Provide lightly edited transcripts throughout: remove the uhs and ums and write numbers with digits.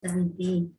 17.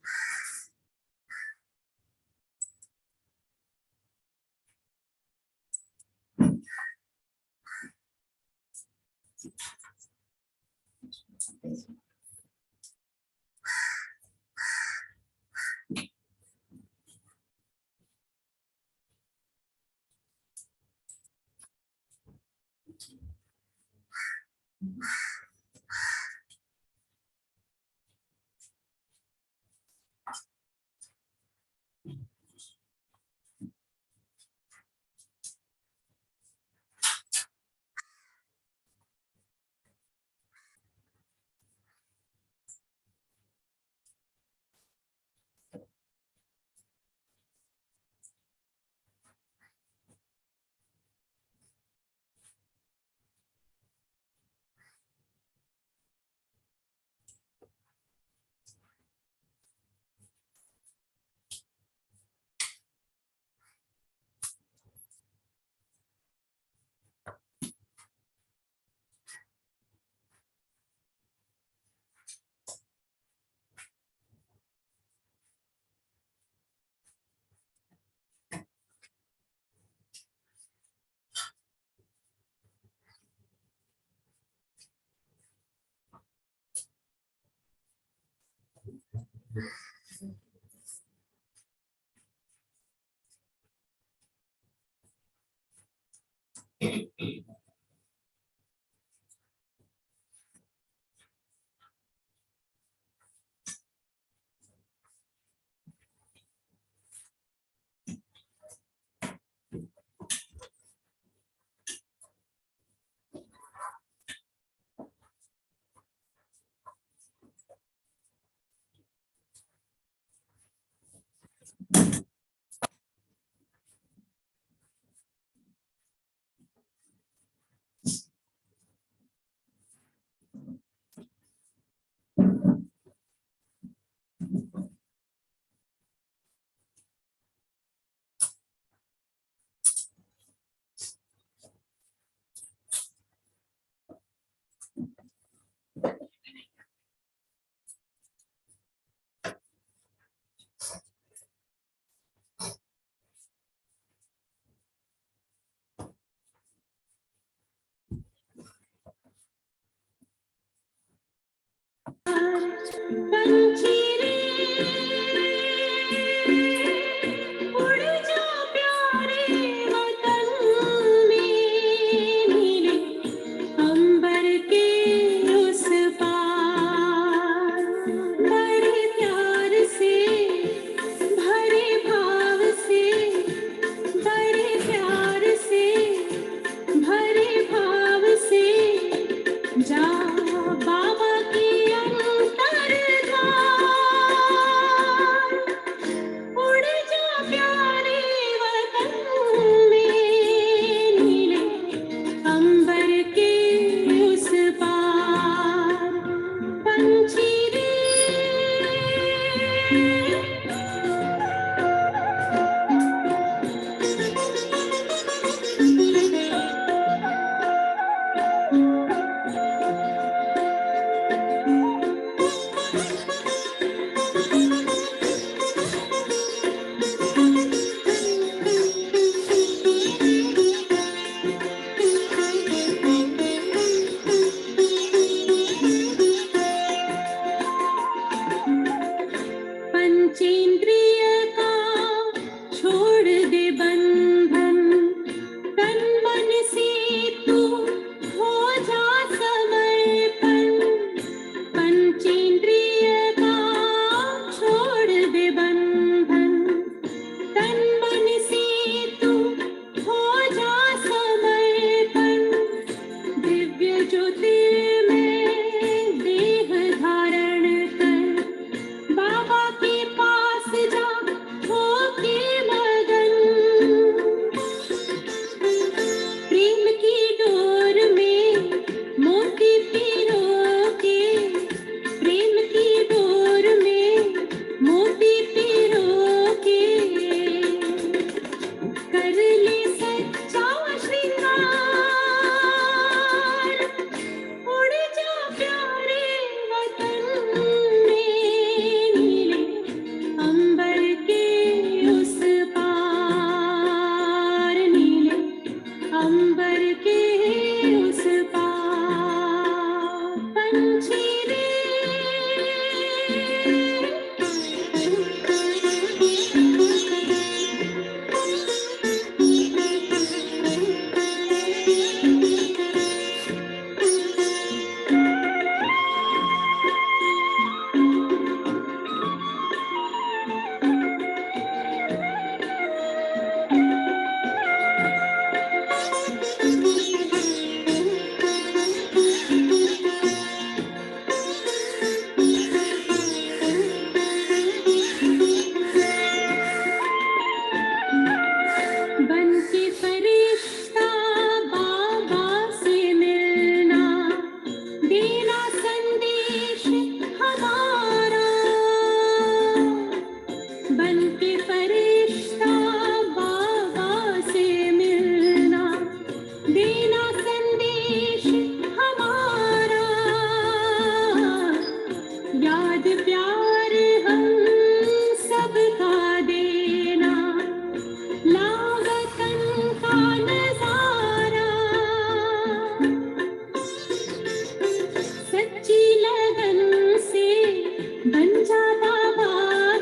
जा बाबा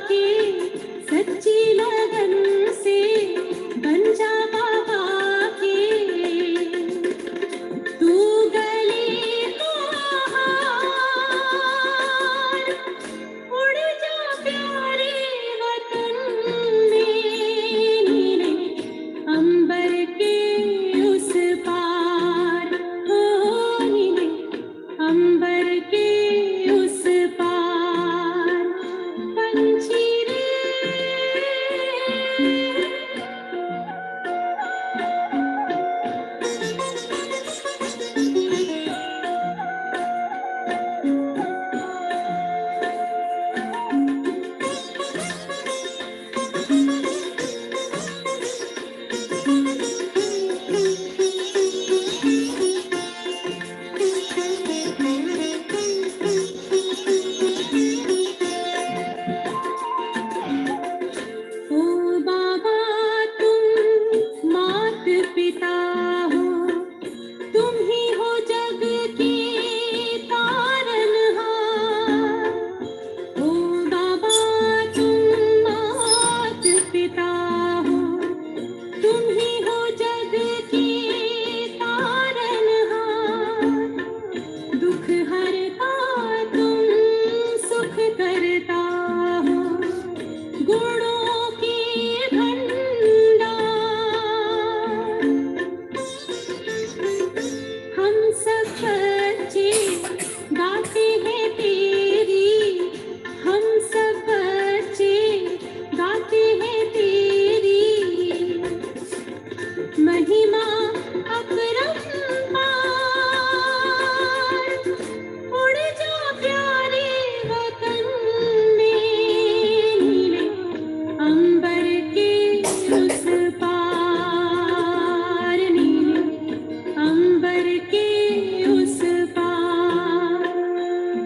के सच्ची लगन से, बन जा बाबा के तू गली को हार, उड़ जा प्यारे वतन में, नीले अंबर के उस पार, ओ नीले अंबर के उस पार, पंछी रे ओ बाबा तुम मात पिता हो, तुम ही हो जग के तारनहार। ओ बाबा तुम मात पिता हो, तुम ही हो जग के तारनहार। दुख हरता तुम सुख करता हो, गुणों के भंडार। हम सब बच्चे गाते हैं तेरी, हम सब बच्चे गाते हैं तेरी महिमा अपरंपार। उड़ जा प्यारे वतन में, नीले अंबर के उस पार, नीले अंबर के उस पार,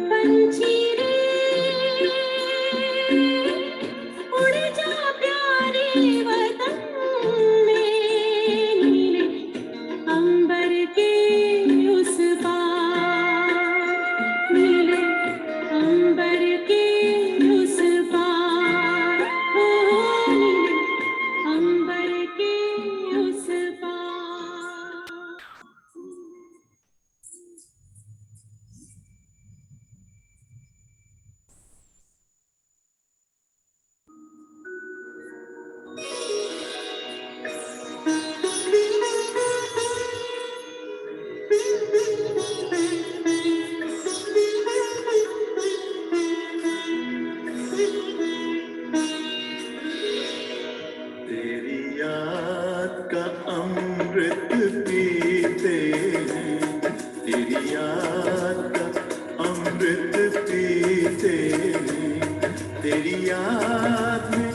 पंछी रे उड़ जा प्यारे वतन में, नीले अंबर के उस पार, नीले अंबर के उस पार, ओ नीले अंबर के उस पार। तेरी याद का अमृत पीते हैं, तेरी याद का अमृत पीते हैं, तेरी याद में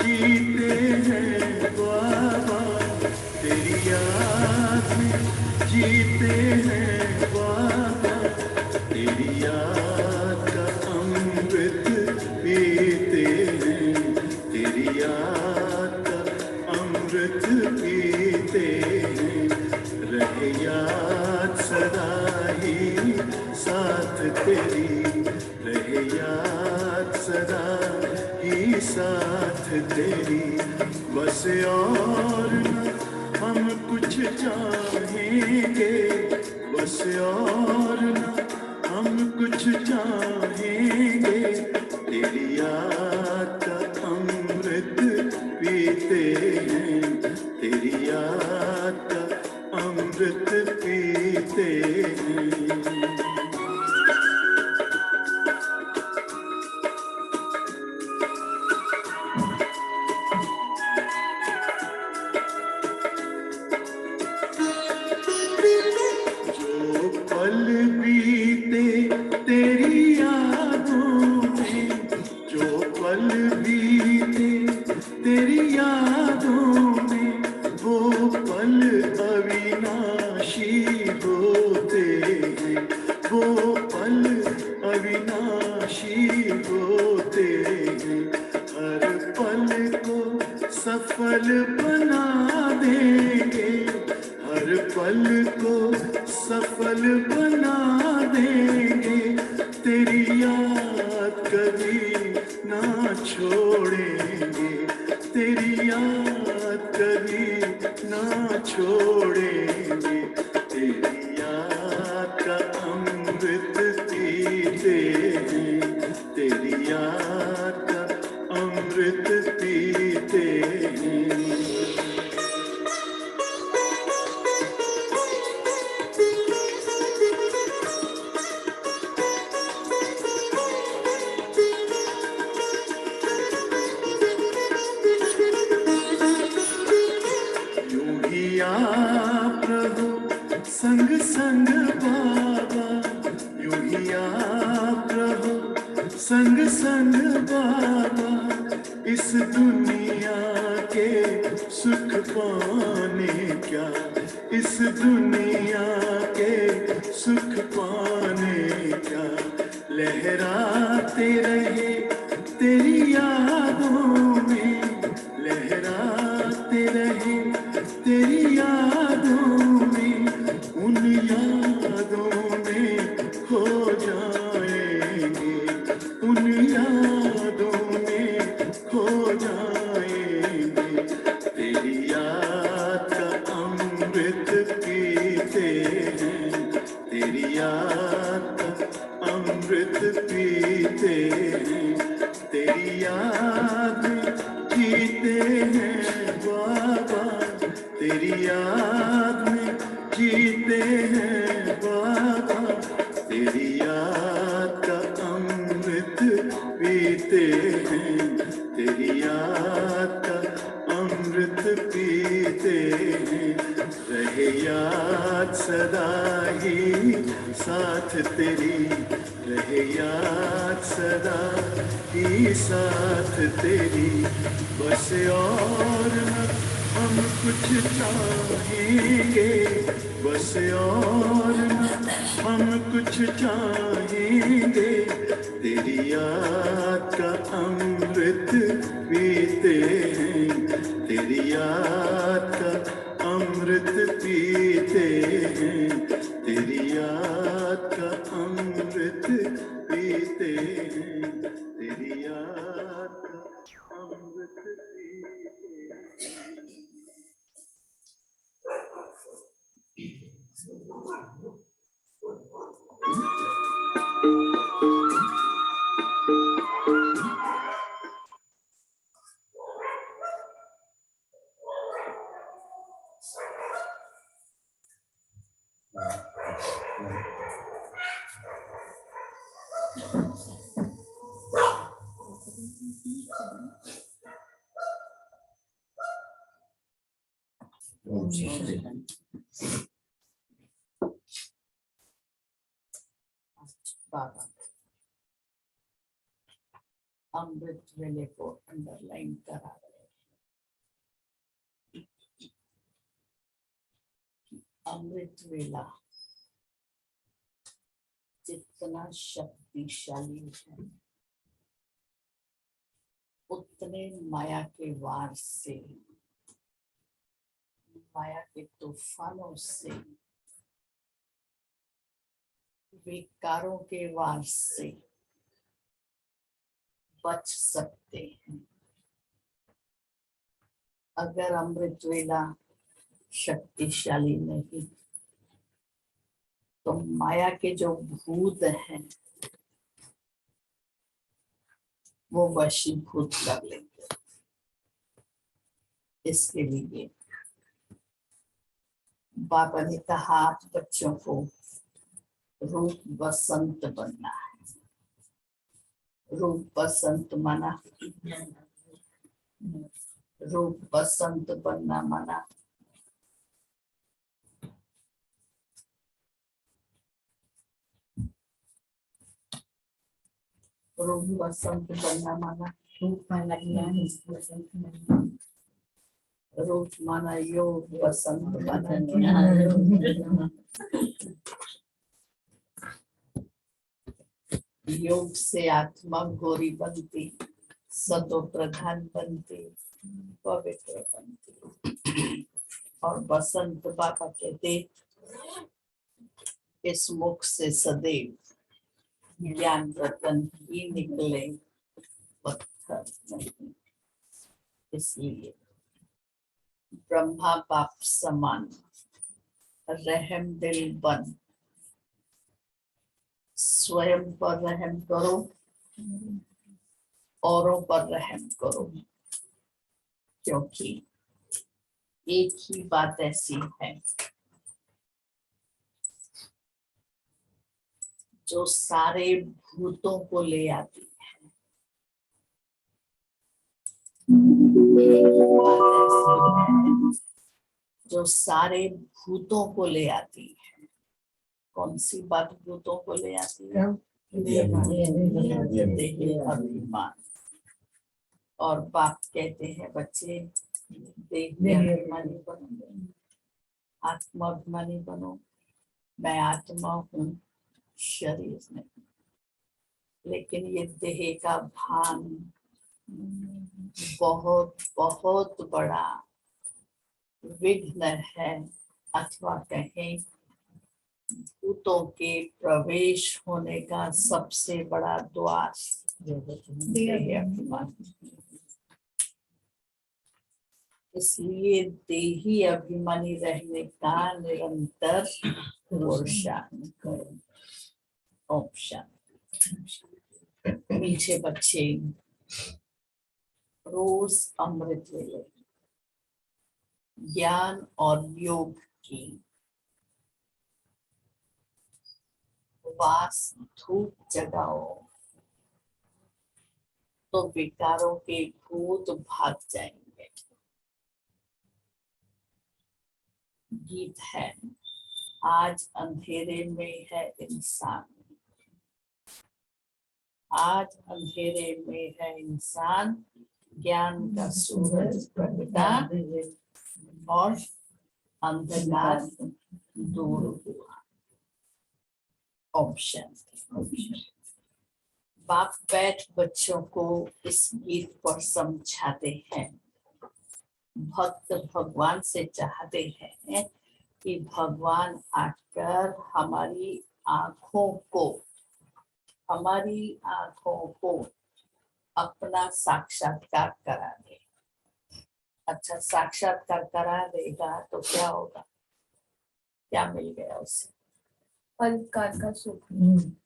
जीते हैं बाबा, तेरी याद में जीते हैं बाबा, तेरी याद का अमृत पीते हैं, तेरी याद का अमृत पीते हैं। रहे याद सदा ही साथ तेरी, रहे याद सदा ही साथ तेरी, बस और न हम कुछ चाहेंगे, बस और न हम कुछ चाहेंगे, तेरी याद का अमृत पीते हैं, तेरी याद का अमृत पीते हैं। जो पल बीते तेरी यादों में, जो पल बीते तेरी यादों में, वो पल अविनाशी होते हैं, वो पल अविनाशी होते हैं। हर पल को सफल बना देंगे, हर पल को सफल बना देंगे, तेरी याद कभी ना छोड़ेंगे, तेरी याद कभी ना छोड़ेंगे, तेरी याद का अमृत पीते हैं, तेरी याद का अमृत पीते हैं। आप रहो संग संग बाबा, यूं ही आप रहो संग संग बाबा, इस दुनिया के सुख पाने क्या, इस दुनिया के सुख पाने क्या, लहराते रहे तेरी यादों में, लहराते रहे तेरी यादों में, उन यादों में खो जाएंगे, उन यादों में खो जाएंगे, तेरी याद का अमृत पीते हैं, तेरी याद का अमृत पीते हैं, तेरी याद में जीते हैं बाबा, तेरी याद में जीते हैं बाबा, तेरी याद का अमृत पीते हैं, तेरी याद का अमृत पीते हैं, रहे याद सदा ही साथ तेरी, रहे याद सदा ही साथ तेरी, बस और न हम कुछ चाहेंगे, बस और न हम कुछ चाहेंगे, तेरी याद का अमृत पीते हैं, तेरी याद का अमृत पीते हैं, तेरी याद का अमृत पीते हैं, तेरी याद का अमृत पीते हैं। बाबा अमृत वेले को अंडरलाइन करा रहे हैं। अमृत वेला जितना शक्तिशाली है, उतने माया के वार से, माया के तूफानों से, विकारों के वार से बच सकते हैं। अगर अमृत वेला शक्तिशाली नहीं तो माया के जो भूत हैं वो वशीभूत कर लेंगे। इसके लिए बाबा ने कहा बच्चों को रूप बसंत बनना है। रूप बसंत माना, रूप बसंत बनना माना रूप बसंत बनना माना रूप माना ज्ञान, रूप माना योग, बसंत माना ज्ञान। योग से आत्मा गौरी बनती, सतो प्रधान बनती, पवित्र बनती। और बसंत बाबा कहते इस मुख से सदैव ज्ञान रतन ही निकले, पत्थर नहीं, इसलिए ब्रह्मा बाप समान रहम दिल बन, स्वयं पर रहम करो, औरों पर रहम करो, क्योंकि एक ही बात ऐसी है जो सारे भूतों को ले आती है। एक ही बात ऐसी है जो सारे भूतों को ले आती है। कौन सी बात भूतों को ले आती है? देह अभिमान। और बाप कहते हैं बच्चे देह अभिमानी बनो, आत्माभिमानी बनो। मैं आत्मा हूँ, शरीर नहीं। लेकिन ये देह का भान बहुत बहुत बड़ा विघ्न है, अथवा कहें भूतों के प्रवेश होने का सबसे बड़ा द्वार देह अभिमान। इसलिए देही अभिमानी रहने का निरंतर पुरुषार्थ करो। ओम शांति। मीठे बच्चे रोज अमृत ले लो, ज्ञान और योग की वास धूप जगाओ तो विकारों के भूत भाग जाएंगे। गीत है, आज अंधेरे में है इंसान, आज अंधेरे में है इंसान, ज्ञान का सूरज प्रगटा और अंधकार दूर हुआ। ओम शांति। बाप बैठ बच्चों को इस गीत पर समझाते हैं। भक्त भगवान से चाहते हैं कि भगवान आकर हमारी आंखों को अपना साक्षात्कार करा दे। अच्छा, साक्षात्कार करा देगा तो क्या होगा? क्या मिल गया उससे? अल्पकाल का सुख।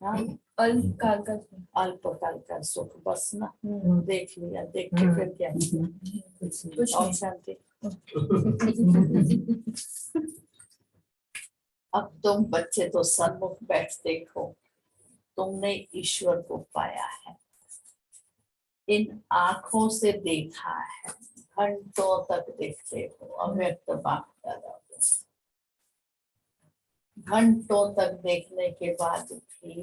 हाँ? अल्पकाल का सुख। अल्पकाल का सुख, बस ना। देख लिया, देख के फिर क्या किया? और शांति। अब तुम बच्चे तो सन्मुख बैठ देखो, तुमने ईश्वर को पाया है, इन आंखों से देखा है, घंटों तक देखते हो, अव्यक्त बात कर रहे हो। घंटों तक देखने के बाद भी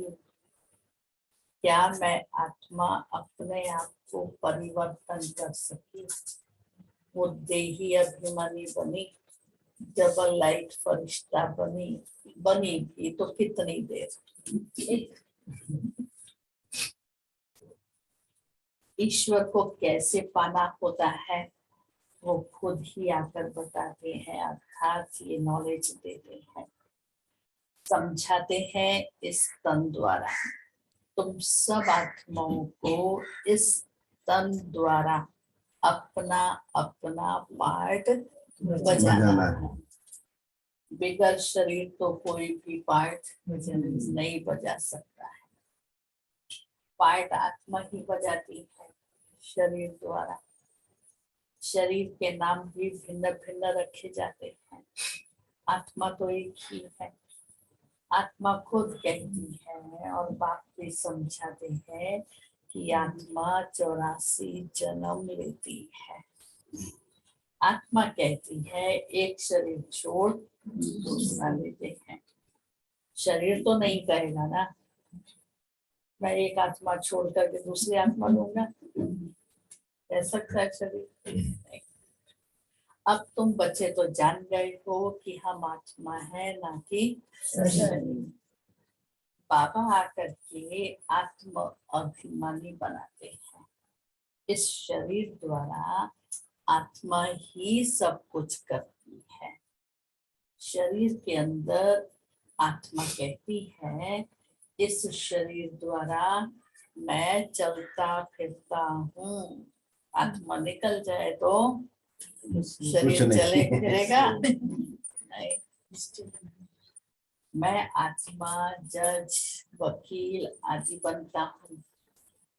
क्या मैं आत्मा अपने आप को परिवर्तन कर सकी? वो देही अभिमानी बनी, डबल लाइट फरिश्ता बनी भी तो कितनी देर? ईश्वर को कैसे पाना होता है वो खुद ही आकर बताते हैं, अर्थात ये नॉलेज देते हैं, समझाते हैं इस तन द्वारा। तुम सब आत्माओं को इस तन द्वारा अपना अपना पार्ट बजाना है। बिगर शरीर तो कोई भी पार्ट नहीं बजा सकता है। पार्ट आत्मा ही बजाती है शरीर द्वारा। शरीर के नाम भी भिन्न भिन्न रखे जाते हैं, आत्मा तो एक ही है। आत्मा खुद कहती है और बाप भी समझाते हैं कि आत्मा 84 जन्म लेती है। आत्मा कहती है एक शरीर छोड़ दूसरा लेते हैं। शरीर तो नहीं कहेगा ना, मैं एक आत्मा छोड़ करके दूसरी आत्मा लूंगा, कह सकता है शरीर? नहीं। अब तुम बच्चे तो जान गए हो कि हम आत्मा है ना कि शरीर। बाबा आकर के आत्म अभिमानी बनाते हैं। इस शरीर द्वारा आत्मा ही सब कुछ करती है। शरीर के अंदर आत्मा कहती है इस शरीर द्वारा मैं चलता फिरता हूँ, आत्मा निकल जाए तो शरीर नहीं। चले फिरेगा नहीं। मैं आत्मा, जज, वकील आदि बनता हूँ।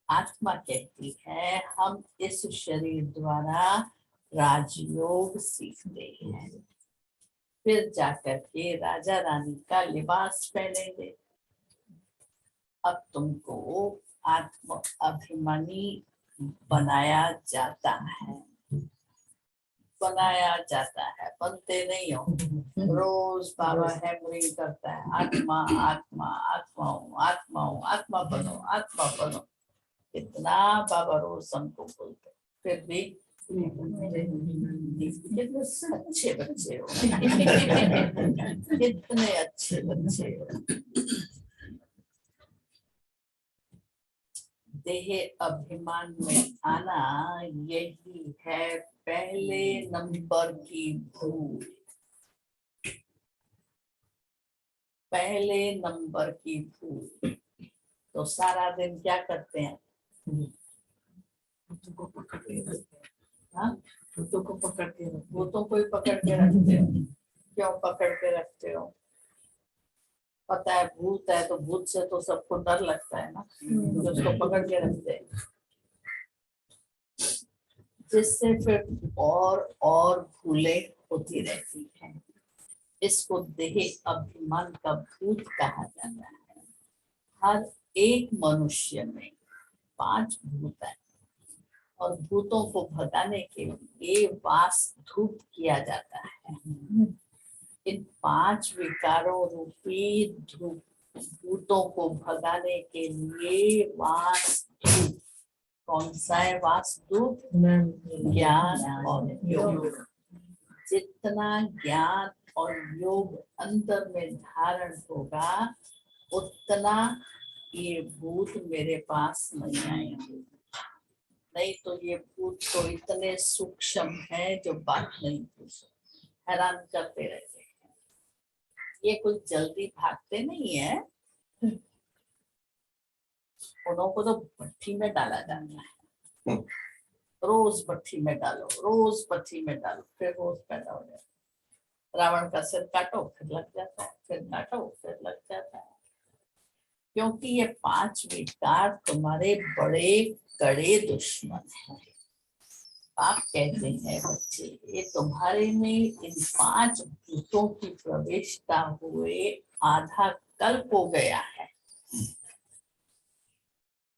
आत्मा कहती है हम इस शरीर द्वारा राजयोग सीखते हैं, फिर जाकर के राजा रानी का लिबास पहनेंगे। अब तुमको आत्म अभिमानी बनाया जाता है, बनाया जाता है, बनते नहीं हो। रोज बाबा हैमरिंग करता है, आत्मा आत्मा आत्मा हूँ, आत्मा हूँ, आत्मा बनो, आत्मा बनो। इतना बाबा रोज हमको बोलते, फिर भी कितने अच्छे बच्चे हो, कितने अच्छे बच्चे हो। देह अभिमान में आना यही है पहले नंबर की भूल, पहले नंबर की भूल। तो सारा दिन क्या करते हैं? हाँ? भूतों को पकड़ के रखते हो। क्यों पकड़ के रखते हो? पता है भूत है, तो भूत से तो सबको डर लगता है ना, तो उसको पकड़ के रखते हैं, जिससे फिर और भूलें होती रहती हैं। इसको देह अभिमान का भूत कहा जाता है। हर एक मनुष्य में 5 भूत है और भूतों को भगाने के लिए वास धूप किया जाता है। इन 5 विकारों रूपी भूतों को भगाने के लिए वास धूप, कौन सा है वास धूप? ज्ञान और योग। जितना ज्ञान और योग अंदर में धारण होगा उतना ये भूत मेरे पास नहीं आएंगे। नहीं तो ये भूत तो इतने सूक्ष्म है जो बात नहीं पूछ, हैरान करते रहते हैं। ये कुछ जल्दी भागते नहीं है, उनको तो भट्टी में डाला जाता है। रोज भट्टी में डालो, रोज भट्टी में डालो, फिर रोज पैदा हो जाता है। रावण का सिर काटो फिर लग जाता है, फिर काटो फिर लग जाता है। क्योंकि ये 5 विकार तुम्हारे बड़े कड़े दुश्मन हैं। आप कहते हैं बच्चे ये तुम्हारे में इन 5 भूतों की प्रवेशता हुए आधा कल्प हो गया है।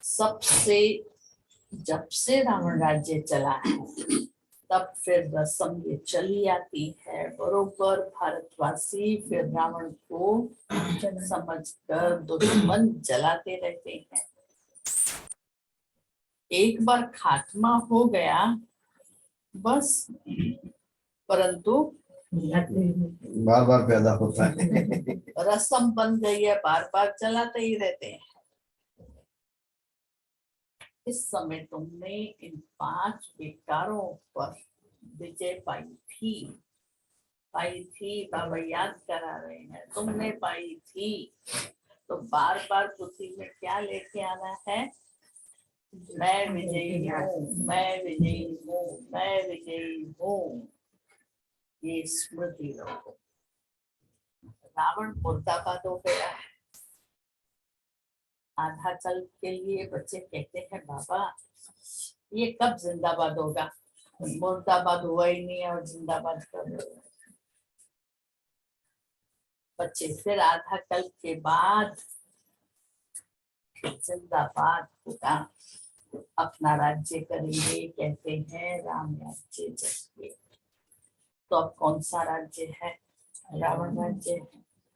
सबसे जब से रावण राज्य चला है तब फिर रस्म ये चली आती है, बरोबर भारतवासी फिर रावण को समझकर दुश्मन जलाते रहते हैं। एक बार खात्मा हो गया बस, परंतु बार बार पैदा होता है। रस्म बन गई है, बार बार चलाते ही रहते हैं। इस समय तुमने इन 5 विकारों पर विजय पाई थी, बाबा याद करा रहे हैं, तुमने पाई थी। तो बार बार बुद्धि में क्या लेके आना है? मैं विजयी हूँ, मैं विजयी हूँ, मैं विजयी हूँ, ये स्मृति रखो। रावण मुर्दाबाद हो गया है। आधा कल्प के लिए बच्चे कहते हैं बाबा ये कब जिंदाबाद होगा? मुर्दाबाद हुआ ही नहीं और जिंदाबाद कर रहे हो। बच्चे फिर आधा कल्प के बाद जिंदाबाद होगा, अपना राज्य करेंगे, कहते हैं राम राज्य जैसे। तो अब कौन सा राज्य है? रावण राज्य।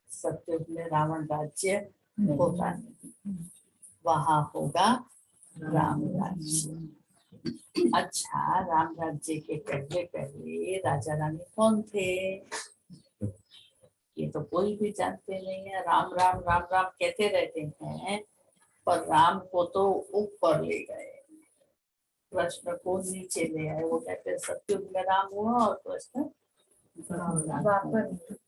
सतयुग में रावण राज्य होता नहीं, वहां होगा राम राज्य। अच्छा, राम राज्य के पहले पहले राजा रानी कौन थे? ये तो कोई भी जानते नहीं है। राम राम राम राम कहते रहते हैं, पर राम को तो ऊपर ले गए, कृष्ण को नीचे ले आए। वो कहते हैं सतयुग में राम हुआ और कृष्ण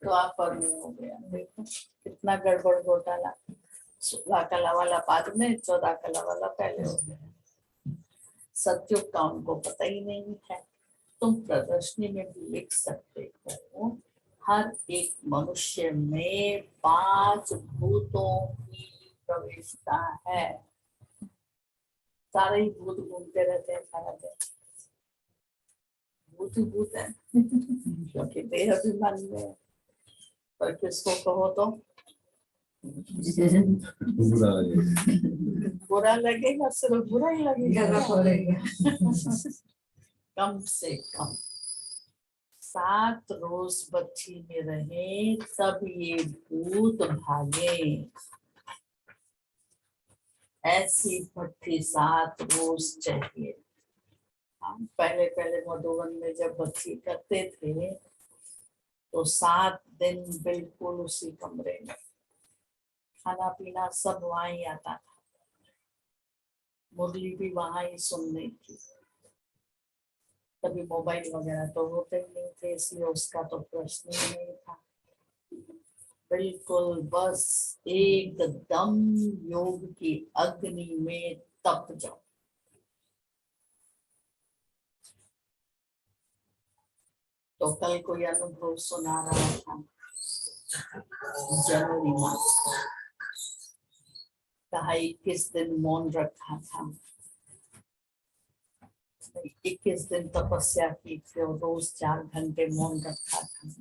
द्वापर में हो गया। देखो कितना गड़बड़ घोटाला। 16 कला वाला बाद में, 14 कला वाला पहले हो गया। सतयुग का उनको पता ही नहीं है। तुम प्रदर्शनी में भी लिख सकते हो, हर एक मनुष्य में 5 भूतों की प्रवेशता है। सारे ही भूत घूमते रहते हैं सारा दिन, भूत ही भूत है क्योंकि देह अभिमानी है। पर किसको कहो तो बुरा लगेगा। बुरा लगेगा, सिर्फ बुरा ही लगेगा। कम से कम 7 रोज बच्ची में रहे तब ये भूत भागे। ऐसी भट्ठी 7 रोज चाहिए। हम पहले पहले मधुबन में जब बच्ची करते थे तो 7 दिन बिल्कुल उसी कमरे में, खाना पीना सब वहाँ ही आता था, मुरली भी वहाँ ही सुनने की। कभी मोबाइल वगैरह तो होते ही नहीं थे, इसलिए उसका तो प्रश्न ही नहीं था। बिल्कुल बस एकदम योग की अग्नि में तप जाओ। तो कल कोई अनुभव सुना रहा था, जनवरी मास का, कहा 21 दिन मौन रखा था, 21 दिन तपस्या की थी और रोज 4 घंटे मौन रखा था।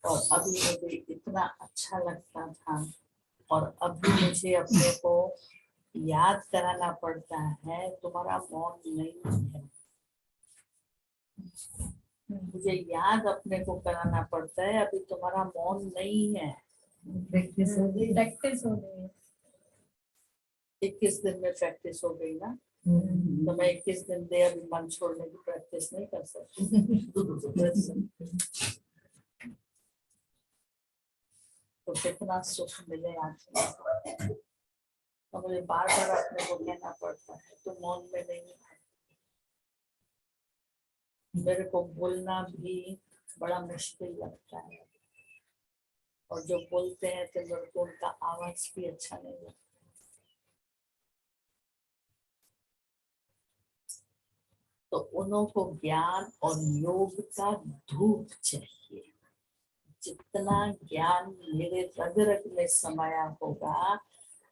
और अभी मुझे इतना अच्छा लगता था, और अभी मुझे अपने को याद कराना पड़ता है तुम्हारा मौन नहीं है। मुझे याद अपने को कराना पड़ता है अभी तुम्हारा मौन नहीं है। प्रैक्टिस हो गई है। 21 दिन में प्रैक्टिस हो गई ना, तो मैं 21 दिन दे अभी मन छोड़ने की प्रैक्टिस नहीं कर सकती। तो कितना सुख मिले आज। तो मुझे बार बार अपने को कहना पड़ता है तो मौन में नहीं है। मेरे को बोलना भी बड़ा मुश्किल लगता है, और जो बोलते हैं तो मेरे को उनका आवाज भी अच्छा नहीं लगता। तो उन्हों को ज्ञान और योग का धूप चाहिए। जितना ज्ञान मेरे रग रग में समाया होगा,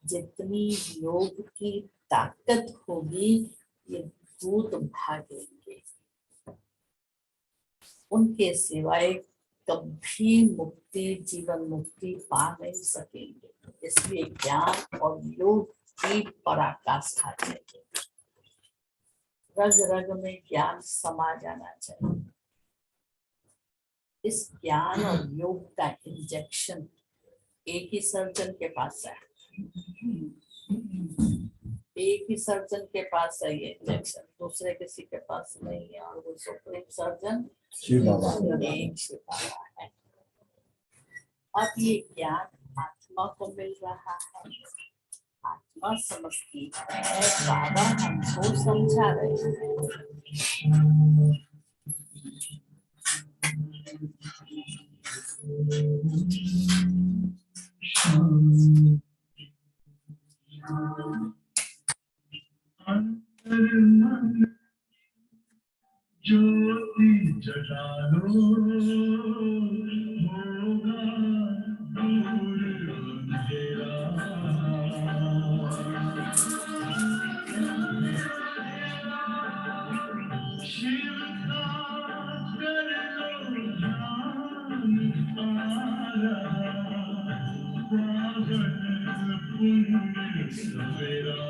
जितनी योग की ताकत होगी, ये भूत भागेंगे। उनके सिवाय कभी मुक्ति, जीवन मुक्ति पा नहीं सकेंगे। इसलिए ज्ञान और योग की पराकाष्ठा चाहिए। रग रग में ज्ञान समा जाना चाहिए। इस ज्ञान और योग का इंजेक्शन एक ही सर्जन के पास है, एक ही सर्जन के पास है ये इंजेक्शन, दूसरे किसी के पास नहीं है। और वो सुप्रीम सर्जन शिव बाबा। एक शिव बाबा है। अब ये ज्ञान आत्मा को मिल रहा है, आत्मा समझती है, बाबा हमको समझा रहे हैं। ज्योति जला लो, होगा दूर अंधेरा। शिव का कर लो ध्यान, आ रहा पावन पुण्य सवेरा।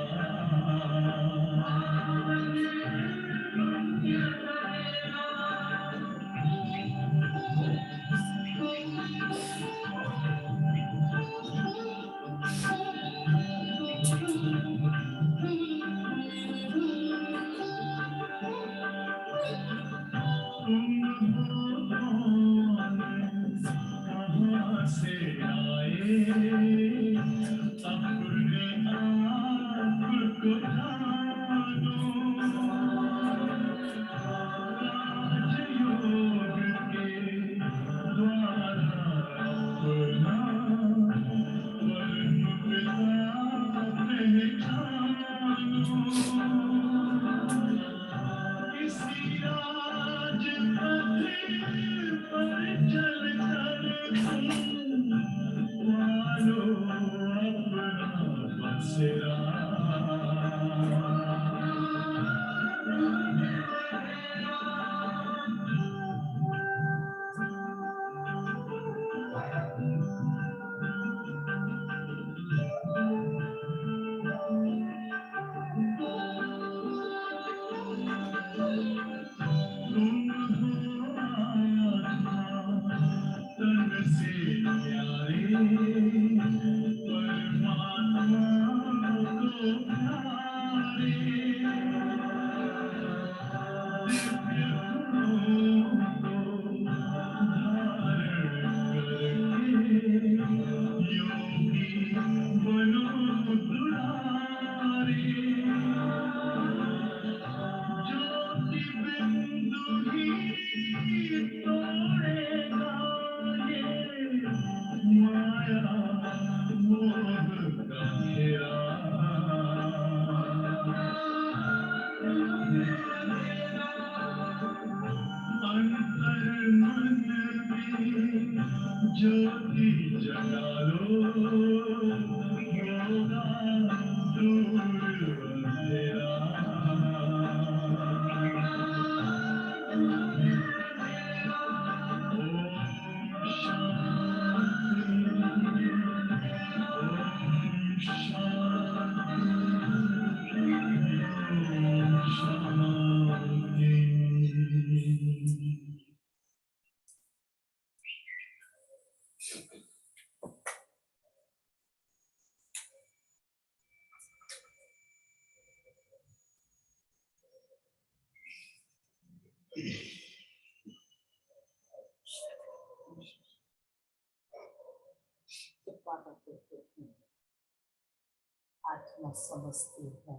आत्मा समझती है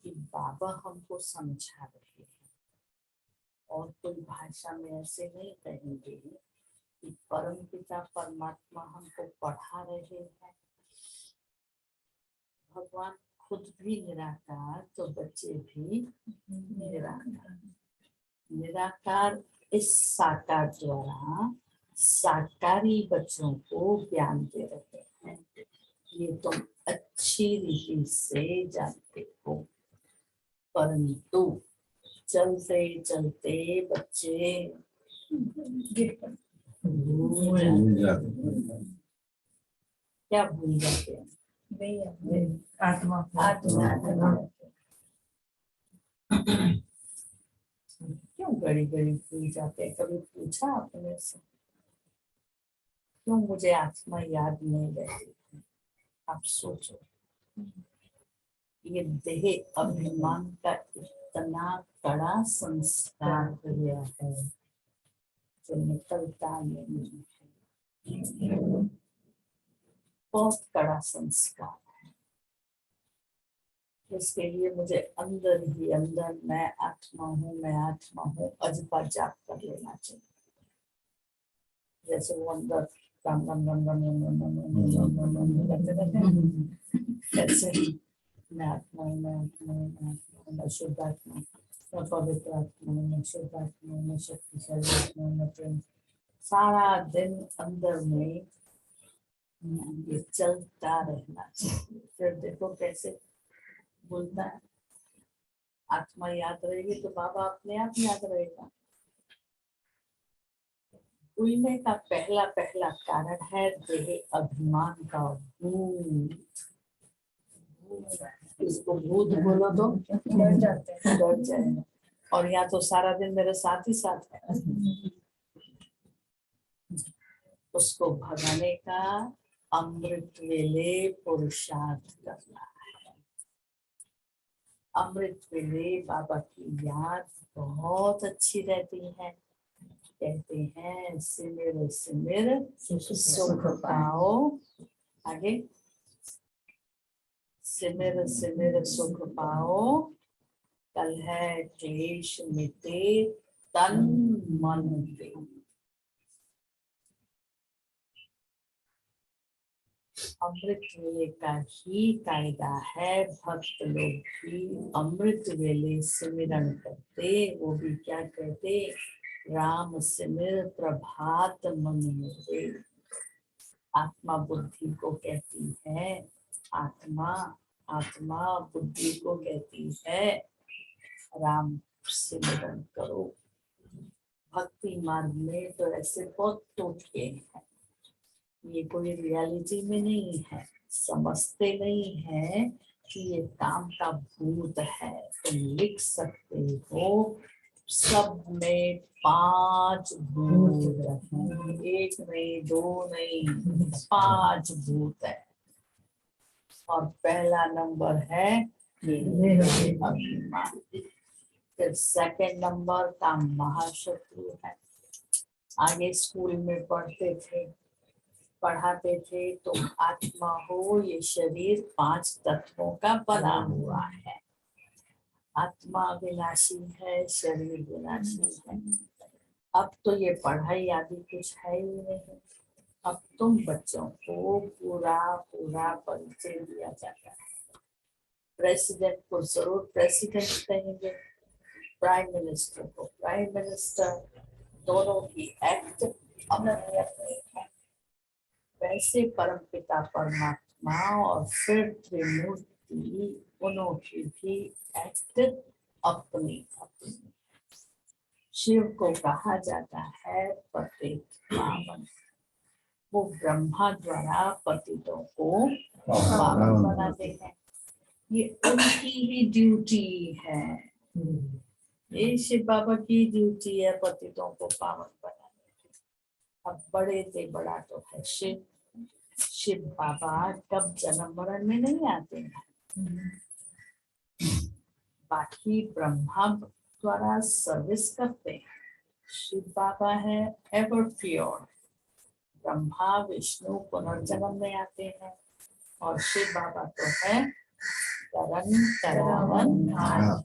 कि बाबा हमको समझा रहे हैं, और कोई भाषा में ऐसे नहीं कहेंगे कि परम पिता परमात्मा हमको पढ़ा रहे हैं। भगवान खुद भी निराकार, तो बच्चे भी निराकार। निराकार इस साकार द्वारा साकारी बच्चों को ज्ञान दे रहे हैं। ये तुम अच्छी रीति से जानते हो, परंतु चलते चलते बच्चे भूल जाते हैं। क्या भूल जाते हैं? आत्मा आत्मा। क्यों बड़ी बड़ी भूल जाते हैं? कभी पूछा आपने से क्यों मुझे आत्मा याद नहीं रहती? आप सोचो, ये देह अभिमान का इतना कड़ा संस्कार हो गया है जो निकलता नहीं है। बहुत कड़ा संस्कार है। इसके लिए मुझे अंदर ही अंदर मैं आत्मा हूँ अजपा जाप कर लेना चाहिए। जैसे वो अंदर राम राम राम राम राम राम राम राम राम राम राम करते रहते हैं, ऐसे मैं आत्मा हूँ, मैं आत्मा हूँ, मैं आत्मा हूँ, मैं शुद्ध आत्मा हूँ, मैं पवित्र आत्मा हूँ, मैं शुद्ध आत्मा हूँ, मैं शक्तिशाली आत्मा हूँ, मैं प्रेम। सारा दिन अंदर में ये चलता रहना चाहिए। फिर देखो कैसे बोलता है, आत्मा याद रहेगी तो बाबा अपने आप याद रहेगा। भूलने का पहला कारण है देह अभिमान का भूत। इसको भूत बोलो तो डर जाएगा। और यहाँ तो सारा दिन मेरे साथ ही साथ है। उसको भगाने का अमृत वेले पुरुषार्थ करना है। अमृत वेले बाबा की याद बहुत अच्छी रहती है। कहते हैं सिमर सिमर सुख पाओ। आगे सिमर सिमर सुख पाओ, कल है क्लेश मिटे तन मन पे। अमृत वेले का ही कायदा है। भक्त लोग भी अमृत वेले सिमरन करते, वो भी क्या कहते, राम सिमर प्रभात मन मेरे। आत्मा बुद्धि को कहती है, आत्मा बुद्धि को कहती है राम सिमरन करो। भक्ति मार्ग में तो ऐसे बहुत टोटके हैं, ये कोई रियलिटी में नहीं है, समझते नहीं है कि ये काम का भूत है। तुम लिख सकते हो सब में 5 भूत हैं, 1 नहीं 2 नहीं 5 भूत है। और पहला नंबर है अभिमान। फिर सेकंड नंबर का महाशत्रु है। आगे स्कूल में पढ़ाते थे तुम आत्मा हो, ये शरीर 5 तत्वों का बना हुआ है। आत्मा विनाशी है, शरीर विनाशी है। अब तो ये पढ़ाई आदि कुछ है ही नहीं। अब तुम बच्चों को पूरा परिचय दिया जाता है। प्रेसिडेंट को जरूर प्रेसिडेंट कहेंगे, प्राइम मिनिस्टर को प्राइम मिनिस्टर, दोनों की एक्ट अपनी अपनी है। वैसे परम पिता परमात्मा और फिर त्रिमूर्ति, उनकी भी एक्ट अपनी अपनी। शिव को कहा जाता है पतित पावन। वो ब्रह्मा द्वारा पतितों को पावन बनाते हैं। ये उनकी ही ड्यूटी है। ये शिव बाबा की ड्यूटी है पतितों को पावन बनाने की। अब बड़े से बड़ा तो है शिव बाबा कब जन्म मरण में नहीं आते हैं। बाकी ब्रह्मा द्वारा सर्विस करते हैं। शिव बाबा है एवर प्योर। ब्रह्मा विष्णु पुनर्जन्म में आते हैं और शिव बाबा तो है करण करावन हाँ।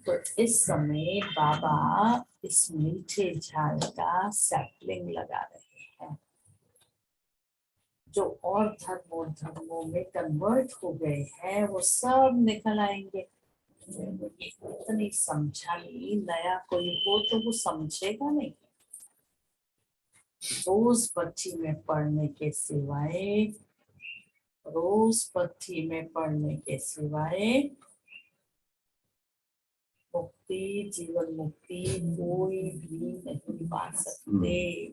तो इस समय बाबा इस मीठे झाड़ का सैपलिंग लगा रहे हैं। जो और धर्मों में कन्वर्ट हो गए हैं वो सब निकल आएंगे। ये इतनी समझाई, नया कोई हो तो वो समझेगा नहीं। रोज पट्टी में पढ़ने के सिवाय, रोज पट्टी में पढ़ने के सिवाय मुक्ति, जीवन मुक्ति कोई भी नहीं पा सकते,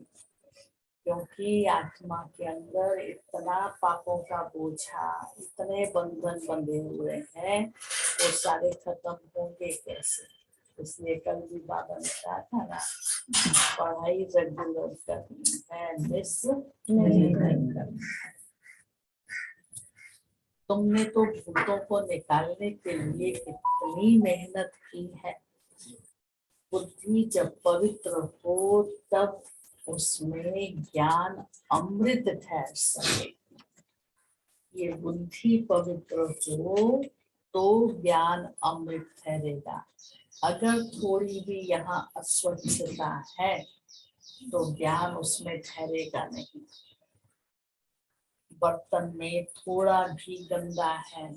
क्योंकि आत्मा के अंदर इतना पापों का बोझा, इतने बंधन बंधे हुए हैं, वो सारे खत्म होंगे कैसे। इसलिए कल भी बाबा ने कहा था ना, पढ़ाई रेगुलर करनी है, मिस नहीं करनी है। तुमने तो भूतों को निकालने के लिए कितनी मेहनत की है। बुद्धि जब पवित्र हो तब उसमें ज्ञान अमृत ठहर सके। ये बुद्धि पवित्र हो तो ज्ञान अमृत ठहरेगा। अगर थोड़ी भी यहाँ अस्वच्छता है तो ज्ञान उसमें ठहरेगा नहीं। बर्तन में थोड़ा भी गंदा है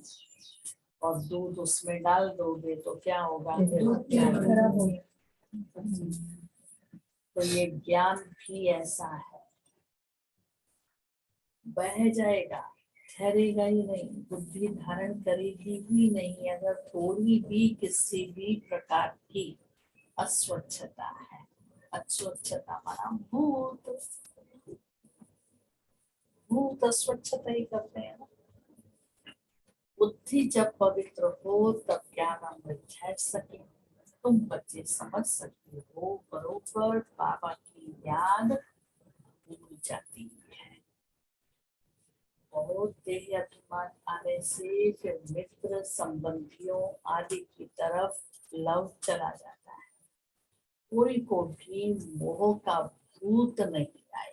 और दूध उसमें डाल दोगे तो क्या होगा? खराब हो गया। तो ये ज्ञान भी ऐसा है, बह जाएगा, ठहरेगा ही नहीं, बुद्धि धारण करेगी ही नहीं अगर थोड़ी भी किसी भी प्रकार की अस्वच्छता है। अस्वच्छता माना भूत, भूत अस्वच्छता ही करते हैं ना। बुद्धि जब पवित्र हो तब ज्ञान अमृत ठहर सके। तुम बच्चे समझ सकते हो, बरोबर बाबा की याद भूल जाती है। बहुत देह अभिमान आने से फिर मित्र संबंधियों आदि की तरफ लव चला जाता है। कोई को भी मोह का भूत नहीं आए।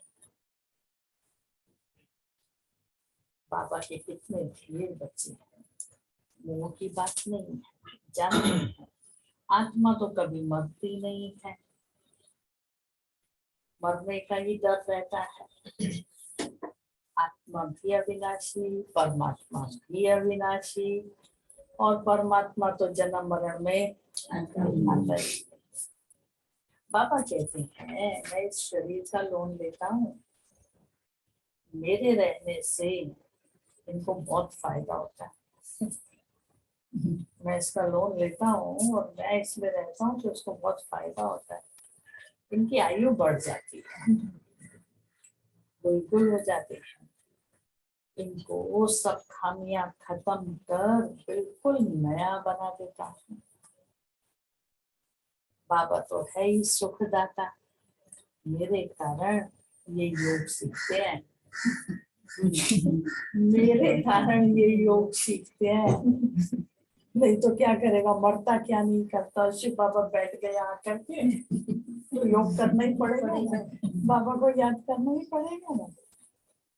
बाबा के कितने ढेर बच्चे हैं, मोह की बात नहीं है, जानते हैं आत्मा तो कभी मरती नहीं है, मरने का ही डर रहता है। आत्मा भी अविनाशी, परमात्मा भी अविनाशी, और परमात्मा तो जन्म मरण में आता ही। बाबा कहते हैं मैं इस शरीर का लोन लेता हूँ, मेरे रहने से इनको बहुत फायदा होता है। मैं इसका लोन लेता हूँ और मैं इसमें रहता हूँ तो इसको बहुत फायदा होता है। इनकी आयु बढ़ जाती है, बिल्कुल हो जाती है। इनको सब खामियां खत्म कर बिल्कुल नया बना देता हूँ। बाबा तो है ही सुखदाता, मेरे कारण ये योग सीखते हैं। मेरे कारण ये योग सीखते हैं, नहीं तो क्या करेगा, मरता क्या नहीं करता। शिव बाबा बैठ गए आकर के तो योग करना ही पड़ेगा, बाबा को याद करना ही पड़ेगा ना,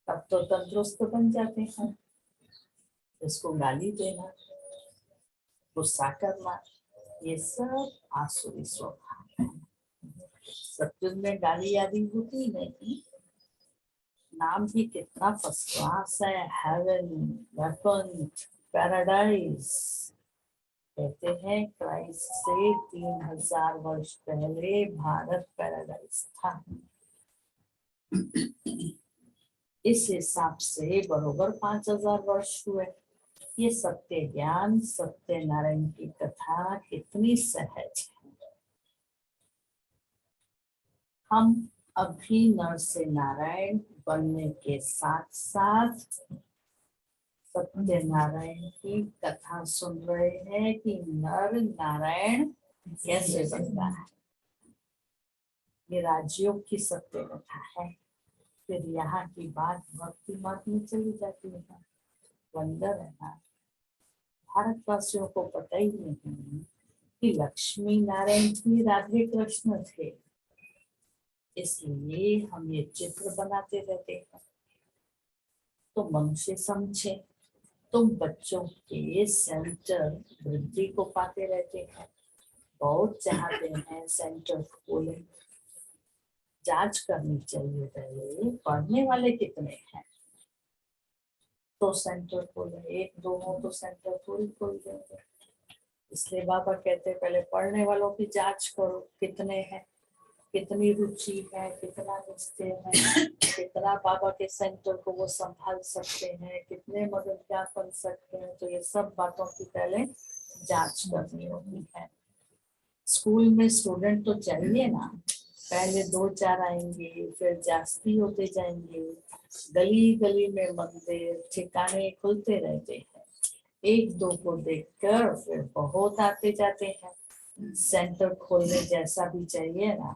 तब तो तंदुरुस्त बन जाते हैं। इसको गाली देना, गुस्सा करना, ये सब आसुरी स्वभाव है। सत्युग में गाली आदि होती नहीं। नाम भी कितना फर्स्ट क्लास है, हेवन, वैकुंठ, पैराडाइज। कहते हैं क्राइस्ट से 3000 वर्ष पहले भारत पैराडाइज था। इस हिसाब से बरोबर 5000 वर्ष हुए। ये सत्य ज्ञान, सत्य नारायण की कथा कितनी सहज है। हम अभी नर से नारायण बनने के साथ साथ सत्य नारायण की कथा सुन रहे हैं कि नर नारायण कैसे बनता है। ये राजयोग की सत्य कथा है। फिर यहाँ की बात भक्ति मार्ग में चली जाती है। वंदर है ना, भारतवासियों को पता ही नहीं कि लक्ष्मी नारायण भी राधे कृष्ण थे। इसलिए हम ये चित्र बनाते रहते हैं तो मनुष्य समझे तुम बच्चों के सेंटर वृद्धि को पाते रहते हैं, बहुत चाहते हैं सेंटर खोले। जांच करनी चाहिए पहले पढ़ने वाले कितने हैं तो सेंटर खोले, 1-2 हो तो सेंटर थोड़ी खोल देंगे। इसलिए बाबा कहते हैं पहले पढ़ने वालों की जांच करो, कितने हैं, कितनी रुचि है, कितना निश्चय है, कितना बाबा के सेंटर को वो संभाल सकते हैं, कितने मददगार बन सकते हैं। तो ये सब बातों की पहले जांच करनी होती है। स्कूल में स्टूडेंट तो चाहिए ना, पहले 2-4 आएंगे, फिर जास्ती होते जाएंगे। गली गली में मंदिर ठिकाने खुलते रहते हैं, 1-2 को देखकर फिर बहुत आते जाते हैं। सेंटर खोलने जैसा भी चाहिए ना,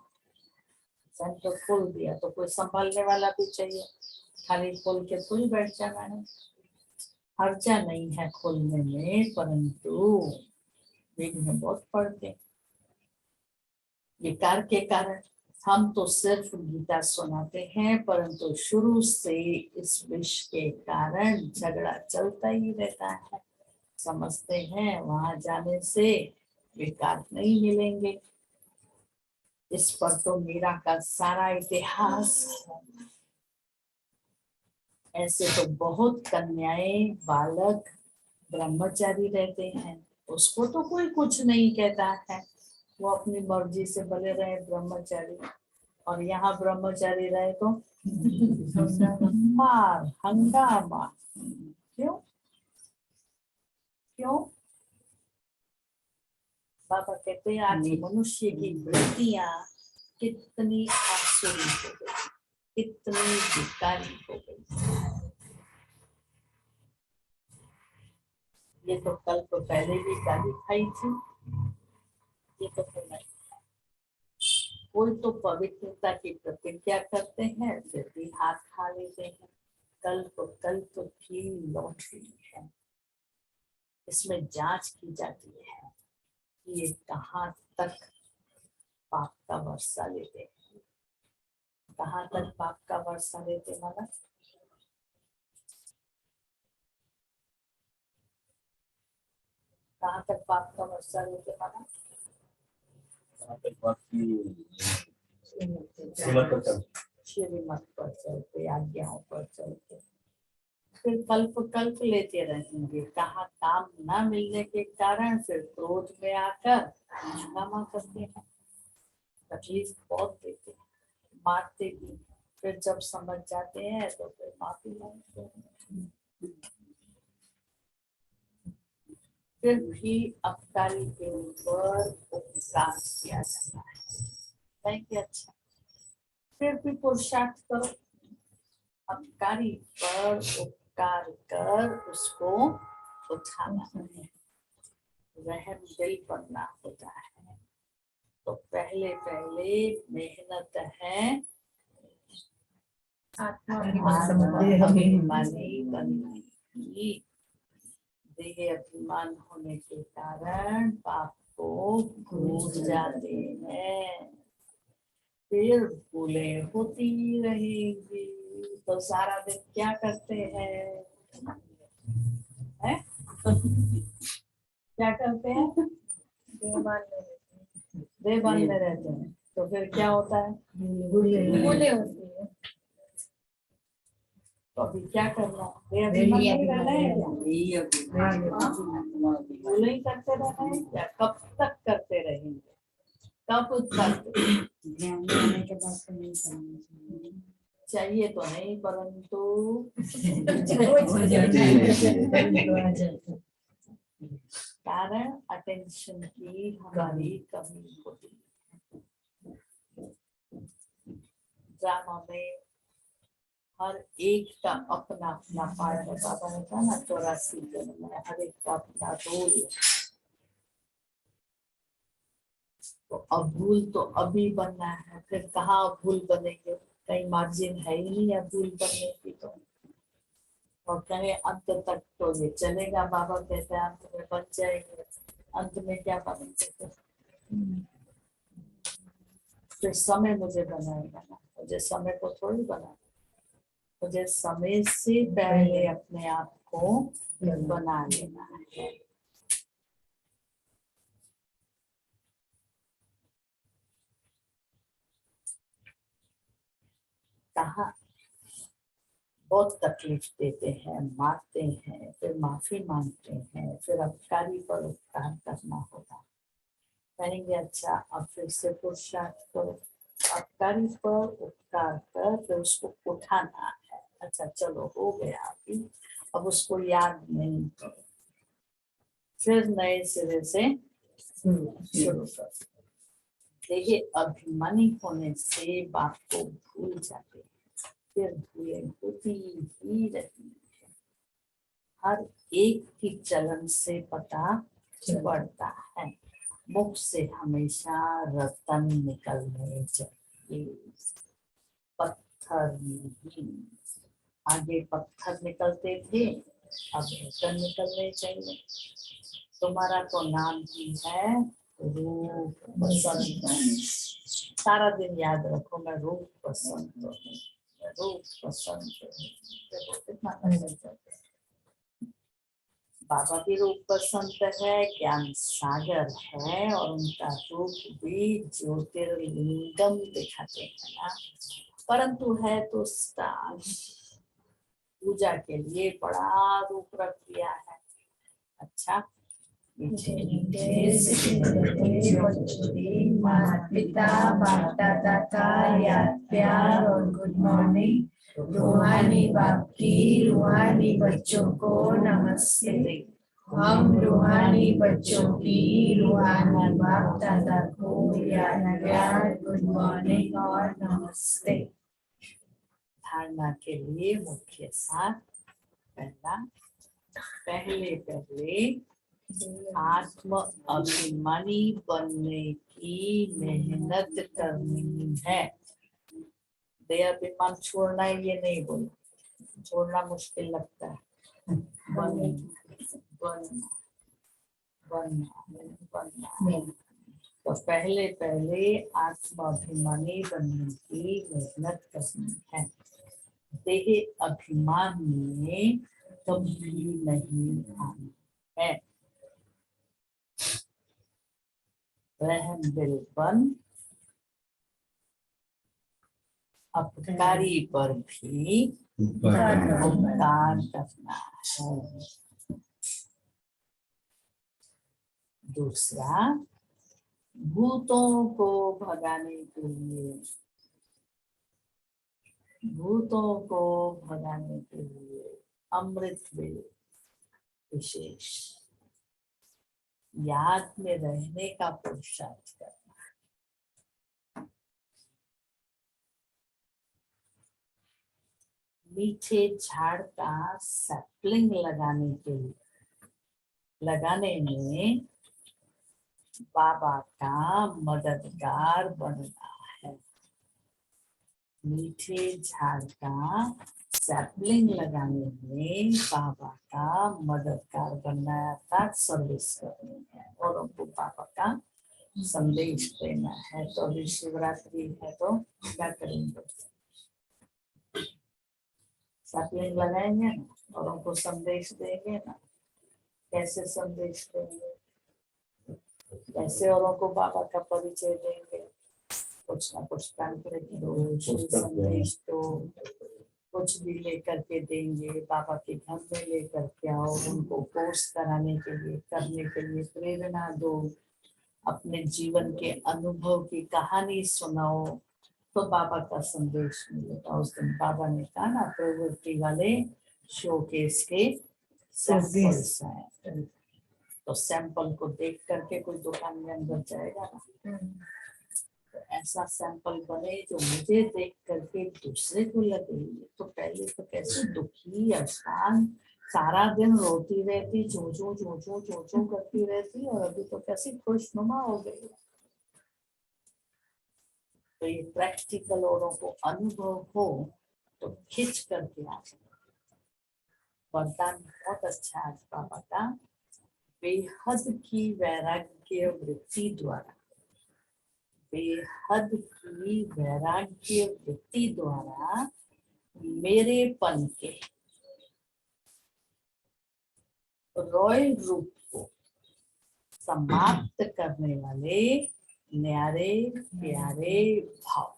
सेंटर खोल दिया तो कोई संभालने वाला भी चाहिए, खाली खोल के थोड़ी बैठ जाना है। खर्चा नहीं है खोलने में, परंतु विघ्न बहुत पड़ते हैं। विकार के कारण हम तो सिर्फ गीता सुनाते हैं, परंतु शुरू से इस विष के कारण झगड़ा चलता ही रहता है। समझते हैं वहां जाने से विकार नहीं मिलेंगे। इस पर तो मीरा का सारा इतिहास है। ऐसे तो बहुत कन्याएं बालक ब्रह्मचारी रहते हैं, उसको तो कोई कुछ नहीं कहता है, वो अपनी मर्जी से बने रहे ब्रह्मचारी। और यहाँ ब्रह्मचारी रहे तो मार हंगामा। क्यों क्यों? बाबा कहते हैं आज मनुष्य की वृत्तियां कितनी आसुरी हो गई, कितनी विकारी हो गई। ये तो कल तो पहले भी गाली खाई थी, ये तो फिर नहीं। कोई तो पवित्रता की प्रतिज्ञा करते हैं, फिर भी हाथ खा लेते हैं। कल तो की लॉटरी है, इसमें जांच की जाती है कि ये कहाँ तक पाप का वर्षा लेते हैं। कहाँ तक पाप का वर्षा लेते माना? कहाँ तक पाप का वर्षा लेते माना? श्रीमत पर चलते, आज्ञाओं पर चलते, फिर कल्प लेते रहेंगे। कहाँ काम ना मिलने के कारण फिर क्रोध में आकर हंगामा करते हैं, तकलीफ बहुत देते हैं, मारते भी। फिर जब समझ जाते हैं तो फिर माफी मांगते हैं। फिर भी अपकारी के ऊपर उपकार किया जाता है, नहीं कि अच्छा फिर भी पुरुषार्थ करो, अपकारी पर उपकार कर उसको उठाना है, रहम दिल बनना होता है। तो पहले मेहनत है आत्माभिमानी बनने की। देह अभिमान होने के कारण पाप को भूल जाते हैं, फिर भूलें होती रहेंगी। तो सारा दिन क्या करते हैं? क्या करते हैं? देह बांध में रहते हैं। तो फिर क्या होता है? भूले होती है। तो अभी क्या करना? देह अभिमान नहीं रहना है क्या? भूले ही करते रहना है क्या? कब तक करते रहेंगे? कब तक? चाहिए तो नहीं, परंतु कारण अटेंशन की हमारी कमी होती है। ड्रामा में हर एक का अपना अपना पार्ट है। बाबा ने कहा ना 84 जन्म है, हर एक का अपना रोल है। तो अब भूल तो अभी बनना है, फिर कहाँ भूल बनेंगे? कहीं मार्जिन है ही नहीं अब भूल बनने की। तो और कहे अंत तक तो ये चलेगा। बाबा कहते हैं अंत में बन जाएंगे, अंत में क्या बनेंगे? फिर समय मुझे बनाएगा ना, मुझे समय को थोड़ी बनाना, मुझे समय से पहले अपने आप को बना लेना है। कहा बहुत तकलीफ देते हैं, मारते हैं, फिर माफी मांगते हैं, फिर अपकारी पर उपकार करना होगा। कहेंगे अच्छा अब फिर से पुरुषार्थ करो, अपकारी पर उपकार कर फिर उसको उठाना है। अच्छा चलो हो गया अभी, अब उसको याद नहीं करो, फिर नए सिरे से शुरू करो। देखिए अभिमानी होने से बात को भूल जाते हैं, फिर भूलें होती ही रहती है। हर एक की चलन से पता पड़ता है। मुख से हमेशा रतन निकलने चाहिए, पत्थर नहीं। आगे पत्थर निकलते थे, अब रतन निकलने चाहिए। तुम्हारा तो नाम ही है रूप बसंत। सारा दिन याद रखो मैं रूप बसंत हूँ, मैं रूप बसंत हूँ। देखो कितना पसंद करते हैं। बाबा भी रूप बसंत है, ज्ञान सागर है, और उनका रूप भी ज्योतिर्लिंगम दिखाते हैं ना, परंतु है तो स्टार। पूजा के लिए बड़ा रूप रख दिया है। अच्छा माता पिता बाप दादा का याद प्यार और गुड मॉर्निंग। रूहानी बाप की रूहानी बच्चों को नमस्ते। हम रूहानी बच्चों की रूहानी बाप दादा को याद प्यार गुड मॉर्निंग और नमस्ते। धारणा के लिए मुख्य सार पहले आत्म अभिमानी बनने की मेहनत करनी है। देहाभिमान छोड़ना है ये नहीं बोला, छोड़ना मुश्किल लगता है। बनना। तो पहले आत्म अभिमानी बनने की मेहनत करनी है। देह अभिमान में कभी नहीं आना है। रहम दिल बन अपकारी पर भी उपकार करना है। दूसरा, भूतों को भगाने के लिए अमृत वेल विशेष याद में रहने का पुरुषार्थ करना। मीठे झाड़ का सैपलिंग लगाने में बाबा का मददगार बनना है। मीठे झाड़ का सैपलिंग लगाने में बाबा का मददगार बनना है, अर्थात सर्विस करनी है और उनको बाबा का संदेश देना है। तो अभी शिवरात्रि है तो क्या करेंगे, सैपलिंग लगाएंगे ना और उनको संदेश देंगे ना। कैसे संदेश देंगे, कैसे औरों को बाबा का परिचय देंगे, कुछ ना कुछ पैम्फलेट दो, संदेश दो, कुछ भी लेकर के देंगे। बाबा के घर में लेकर के आओ, उनको कोर्स करने के लिए प्रेरणा दो, अपने जीवन के अनुभव की कहानी सुनाओ, तो बाबा का संदेश मिलेगा। उस दिन बाबा ने कहा ना, प्रवृत्ति वाले शोकेस के सैंपल्स हैं, तो सैंपल को देख करके कोई दुकान में अंदर जाएगा ना। तो ऐसा सैंपल बने जो मुझे देख करके दूसरे को लगे। तो पहले तो कैसे दुखी अशांत सारा दिन रोती रहती, चो करती रहती, और अभी तो कैसी खुशनुमा हो गई। तो ये प्रैक्टिकल औरों को अनुभव हो तो खिंच करके आ जाए। वरदान बहुत अच्छा है बाबा का। बेहद की वैराग्य वृत्ति द्वारा मेरेपन के रॉयल रूप को समाप्त करने वाले न्यारे प्यारे भाव,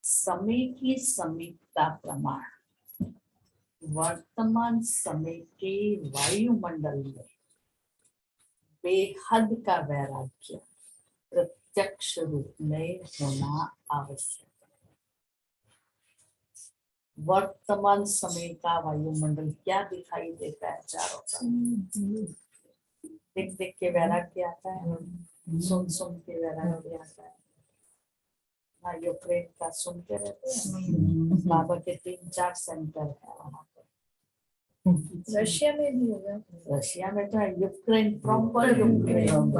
समय की समीपता प्रमाण वर्तमान समय के वायुमंडल में बेहद का वैराग्य प्रत्यक्ष रूप में होना आवश्यक है। वर्तमान समय का वायुमंडल क्या दिखाई देता है चारों तरफ? देख देख के वैराग्य आता है, सुन सुन के वैराग्य आता है। हाँ, यूक्रेन का सुनते रहते हैं। बाबा के 3-4 सेंटर है वहाँ पे। रशिया में भी होगा। रशिया में तो है, यूक्रेन प्रॉपर यूक्रेन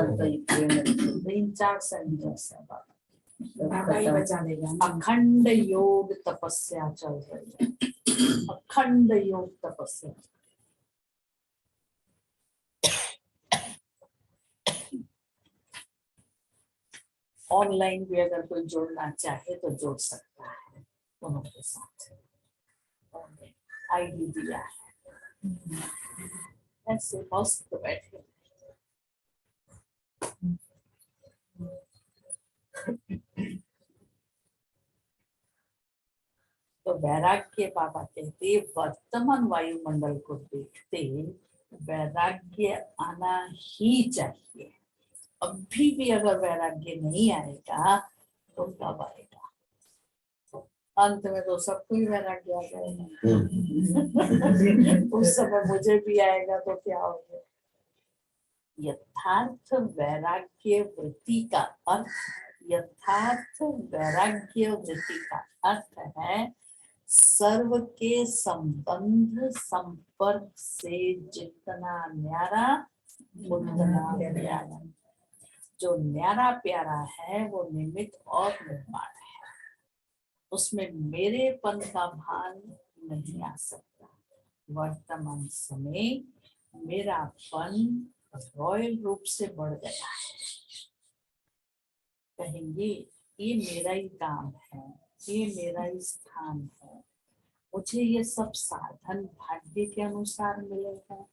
3-4 सेंटर्स है बाबा। बाबा ही बचा लेगा। अखंड योग तपस्या चल रही है, अखंड योग तपस्या। ऑनलाइन भी अगर कोई जोड़ना चाहे तो जोड़ सकता है दोनों के साथ। आईडी दिया है, ऐसे मस्त बैठे। तो वैराग्य बाबा कहते वर्तमान वायुमंडल को देखते वैराग्य आना ही चाहिए। अभी भी अगर वैराग्य नहीं आएगा तो कब आएगा? अंत में तो सबको ही वैराग्य आ जाएगा। उस समय मुझे भी आएगा तो क्या होगा? यथार्थ वैराग्य वृत्ति का अर्थ, यथार्थ वैराग्य वृत्ति का अर्थ है सर्व के संबंध संपर्क से जितना न्यारा उतना प्यारा। जो न्यारा प्यारा है वो निमित्त और निर्माण है, उसमें मेरेपन का भान नहीं आ सकता। वर्तमान समय मेरापन रॉयल रूप से बढ़ गया है। कहेंगे ये मेरा ही काम है, ये मेरा ही स्थान है, मुझे ये सब साधन भाग्य के अनुसार मिले हैं।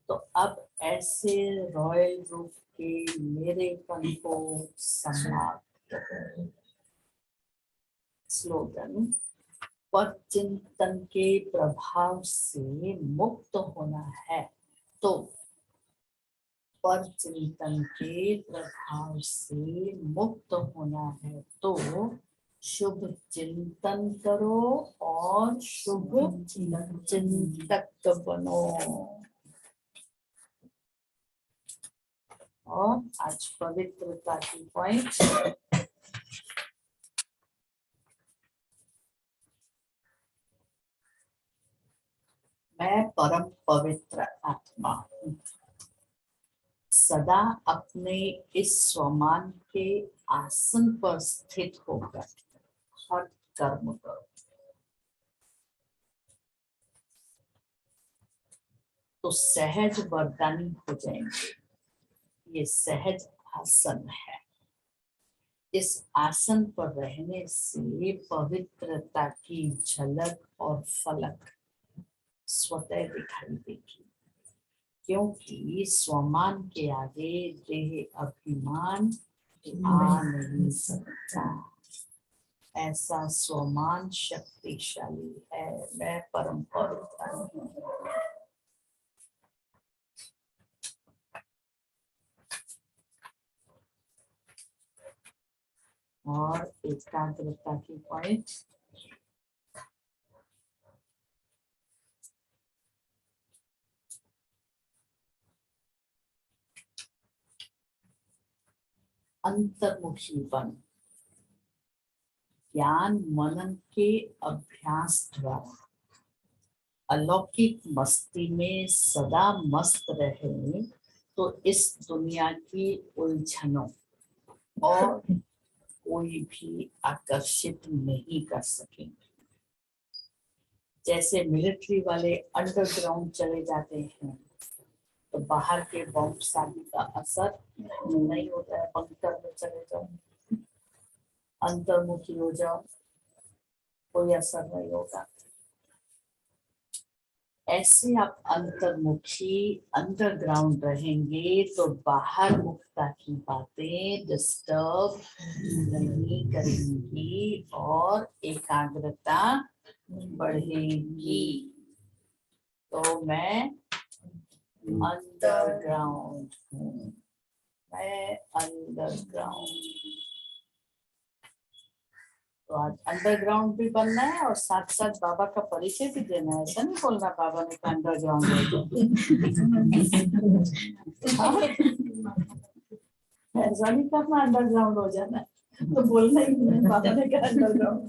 तो अब ऐसे रॉयल रूप के मेरेपन को समाप्त करो। स्लोगन, पर चिंतन के प्रभाव से मुक्त होना है तो पर चिंतन के प्रभाव से मुक्त होना है तो शुभ चिंतन करो और शुभ चिंतक बनो। और आज पवित्रता की पॉइंट, मैं परम पवित्र आत्मा हूँ, सदा अपने इस स्वमान के आसन पर स्थित होकर हर कर्म करो। तो सहज वरदानी हो जाएंगे। ये सहज आसन है। इस आसन पर रहने से पवित्रता की झलक और फलक स्वतः दिखाई देगी, क्योंकि स्वमान के आगे देह अभिमान आ नहीं सकता। ऐसा स्वमान शक्तिशाली है। मैं परम पवित्र हूँ। और एकाग्रता की पॉइंट, अंतर्मुखी बन ज्ञान मनन के अभ्यास द्वारा अलौकिक मस्ती में सदा मस्त रहे तो इस दुनिया की उलझनों और कोई भी आकर्षित नहीं कर सकेंगे। जैसे मिलिट्री वाले अंडरग्राउंड चले जाते हैं तो बाहर के बम शादी का असर नहीं होता है। बंकर में चले जाओ, अंतर्मुखी हो जाओ, कोई असर नहीं होगा। ऐसे आप अंतर्मुखी अंडरग्राउंड रहेंगे तो बाहर मुक्ता की बातें डिस्टर्ब नहीं करेंगी और एकाग्रता बढ़ेगी। तो मैं अंडरग्राउंड हूँ, मैं अंडरग्राउंड। तो आज अंडरग्राउंड भी बनना है और साथ साथ बाबा का परिचय भी देना है। ऐसा नहीं बोलना बाबा ने अंडरग्राउंड ऐसा नहीं करना अंडरग्राउंड हो जाना है। तो बोलना ही नहीं बाबा ने कहा अंडरग्राउंड।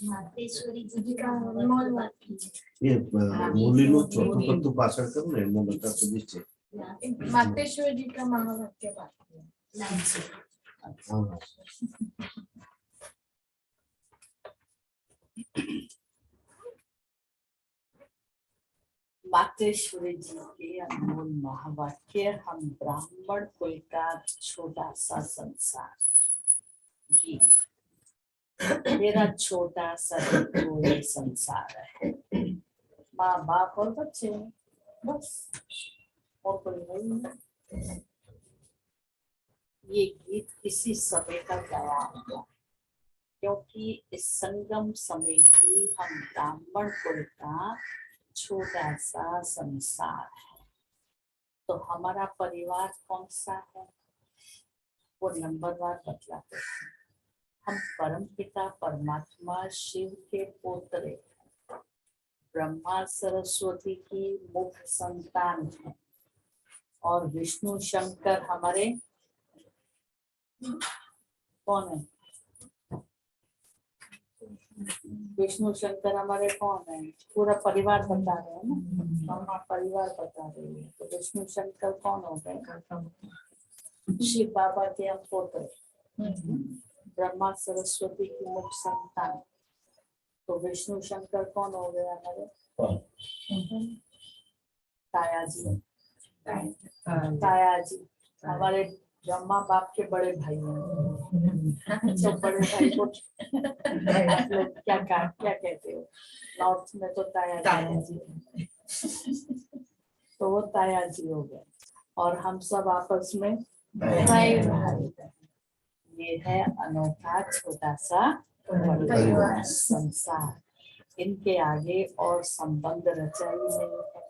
मातेश्वरी जी का अनमोल वाक्य ये मुलीनो छोटू पत्तू पाછળ કરું ને એમાં બધા સુધી છે मातेश्वर जी का महावाक्य वाक्य मातेश्वरी जी के अनमोल महावाक्य। हम ब्राह्मण कुल का छोटा सा संसार, जी मेरा छोटा सा कोई संसार है। माँ बाप और बच्चे, बस और कोई नहीं। ये गीत किसी समय का गाया होगा, क्योंकि इस संगम समय की हम ब्राह्मण कुल का छोटा सा संसार है। तो हमारा परिवार कौन सा है वो नंबरवार बतलाते हैं। हम परम पिता परमात्मा शिव के पोतरे, ब्रह्मा सरस्वती की मुख्य संतान है और विष्णु शंकर हमारे कौन है? विष्णु शंकर हमारे कौन है? पूरा परिवार बता रहे हैं ना, हम परिवार बता रहे हैं। तो विष्णु शंकर कौन हो गए? शिव बाबा के हम पोते, ब्रह्मा सरस्वती की मुख्य संतान। तो विष्णु शंकर कौन हो गए हमारे? ताया जी। ताया जी हमारे ब्रह्मा बाप के बड़े भाई हैं। तो बड़े भाई को आप लोग क्या कहते हो? नॉर्थ में तो ताया जी। तो वो ताया जी हो गए और हम सब आपस में भाई भाई। ये है अनोखा छोटा सा परिवार संसार। इनके आगे और संबंध रचा ही नहीं है।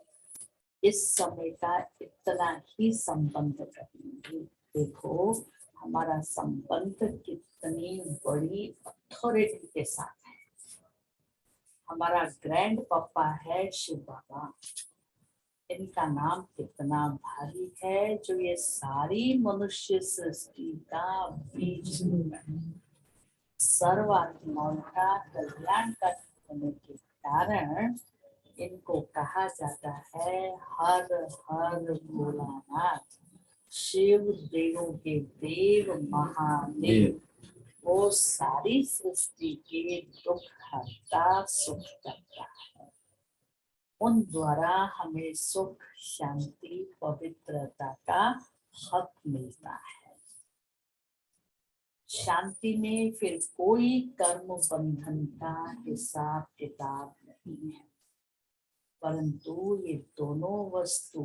इस समय का इतना ही संबंध करेंगे। देखो हमारा संबंध कितनी बड़ी अथॉरिटी के साथ है। हमारा ग्रैंड पापा है शिव बाबा। इनका नाम कितना भारी है, जो ये सारी मनुष्य सृष्टि का बीज सर्वात्माओं का कल्याण करने के कारण इनको कहा जाता है हर हर भोलानाथ, शिव देवों के देव महादेव। वो सारी सृष्टि के दुख हरता, सुख करता है। उन द्वारा हमें सुख, शांति, पवित्रता का हक मिलता है। शांति में फिर कोई कर्म बंधन का हिसाब किताब नहीं है, परंतु ये दोनों वस्तु,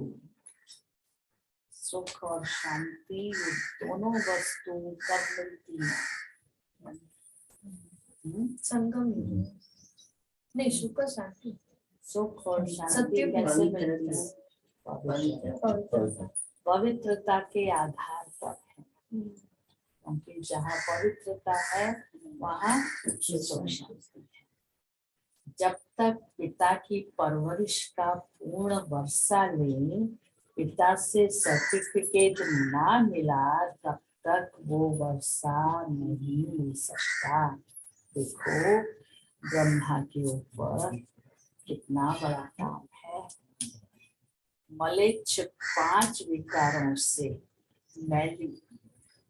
सुख और शांति, ये दोनों वस्तु कब मिलती है? संगम नहीं, सुख शांति। सुख और शांति कैसे मिलती है? पवित्रता के आधार पर है, क्योंकि जहाँ पवित्रता है वहाँ सुख शांति है। जब तक पिता की परवरिश का पूर्ण वर्षा ले, पिता से सर्टिफिकेट ना मिला, तब तक वो वर्षा नहीं मिल सकता। देखो ब्रह्मा के ऊपर कितना बड़ा काम है। मलेच्छ 5 विकारों से मैली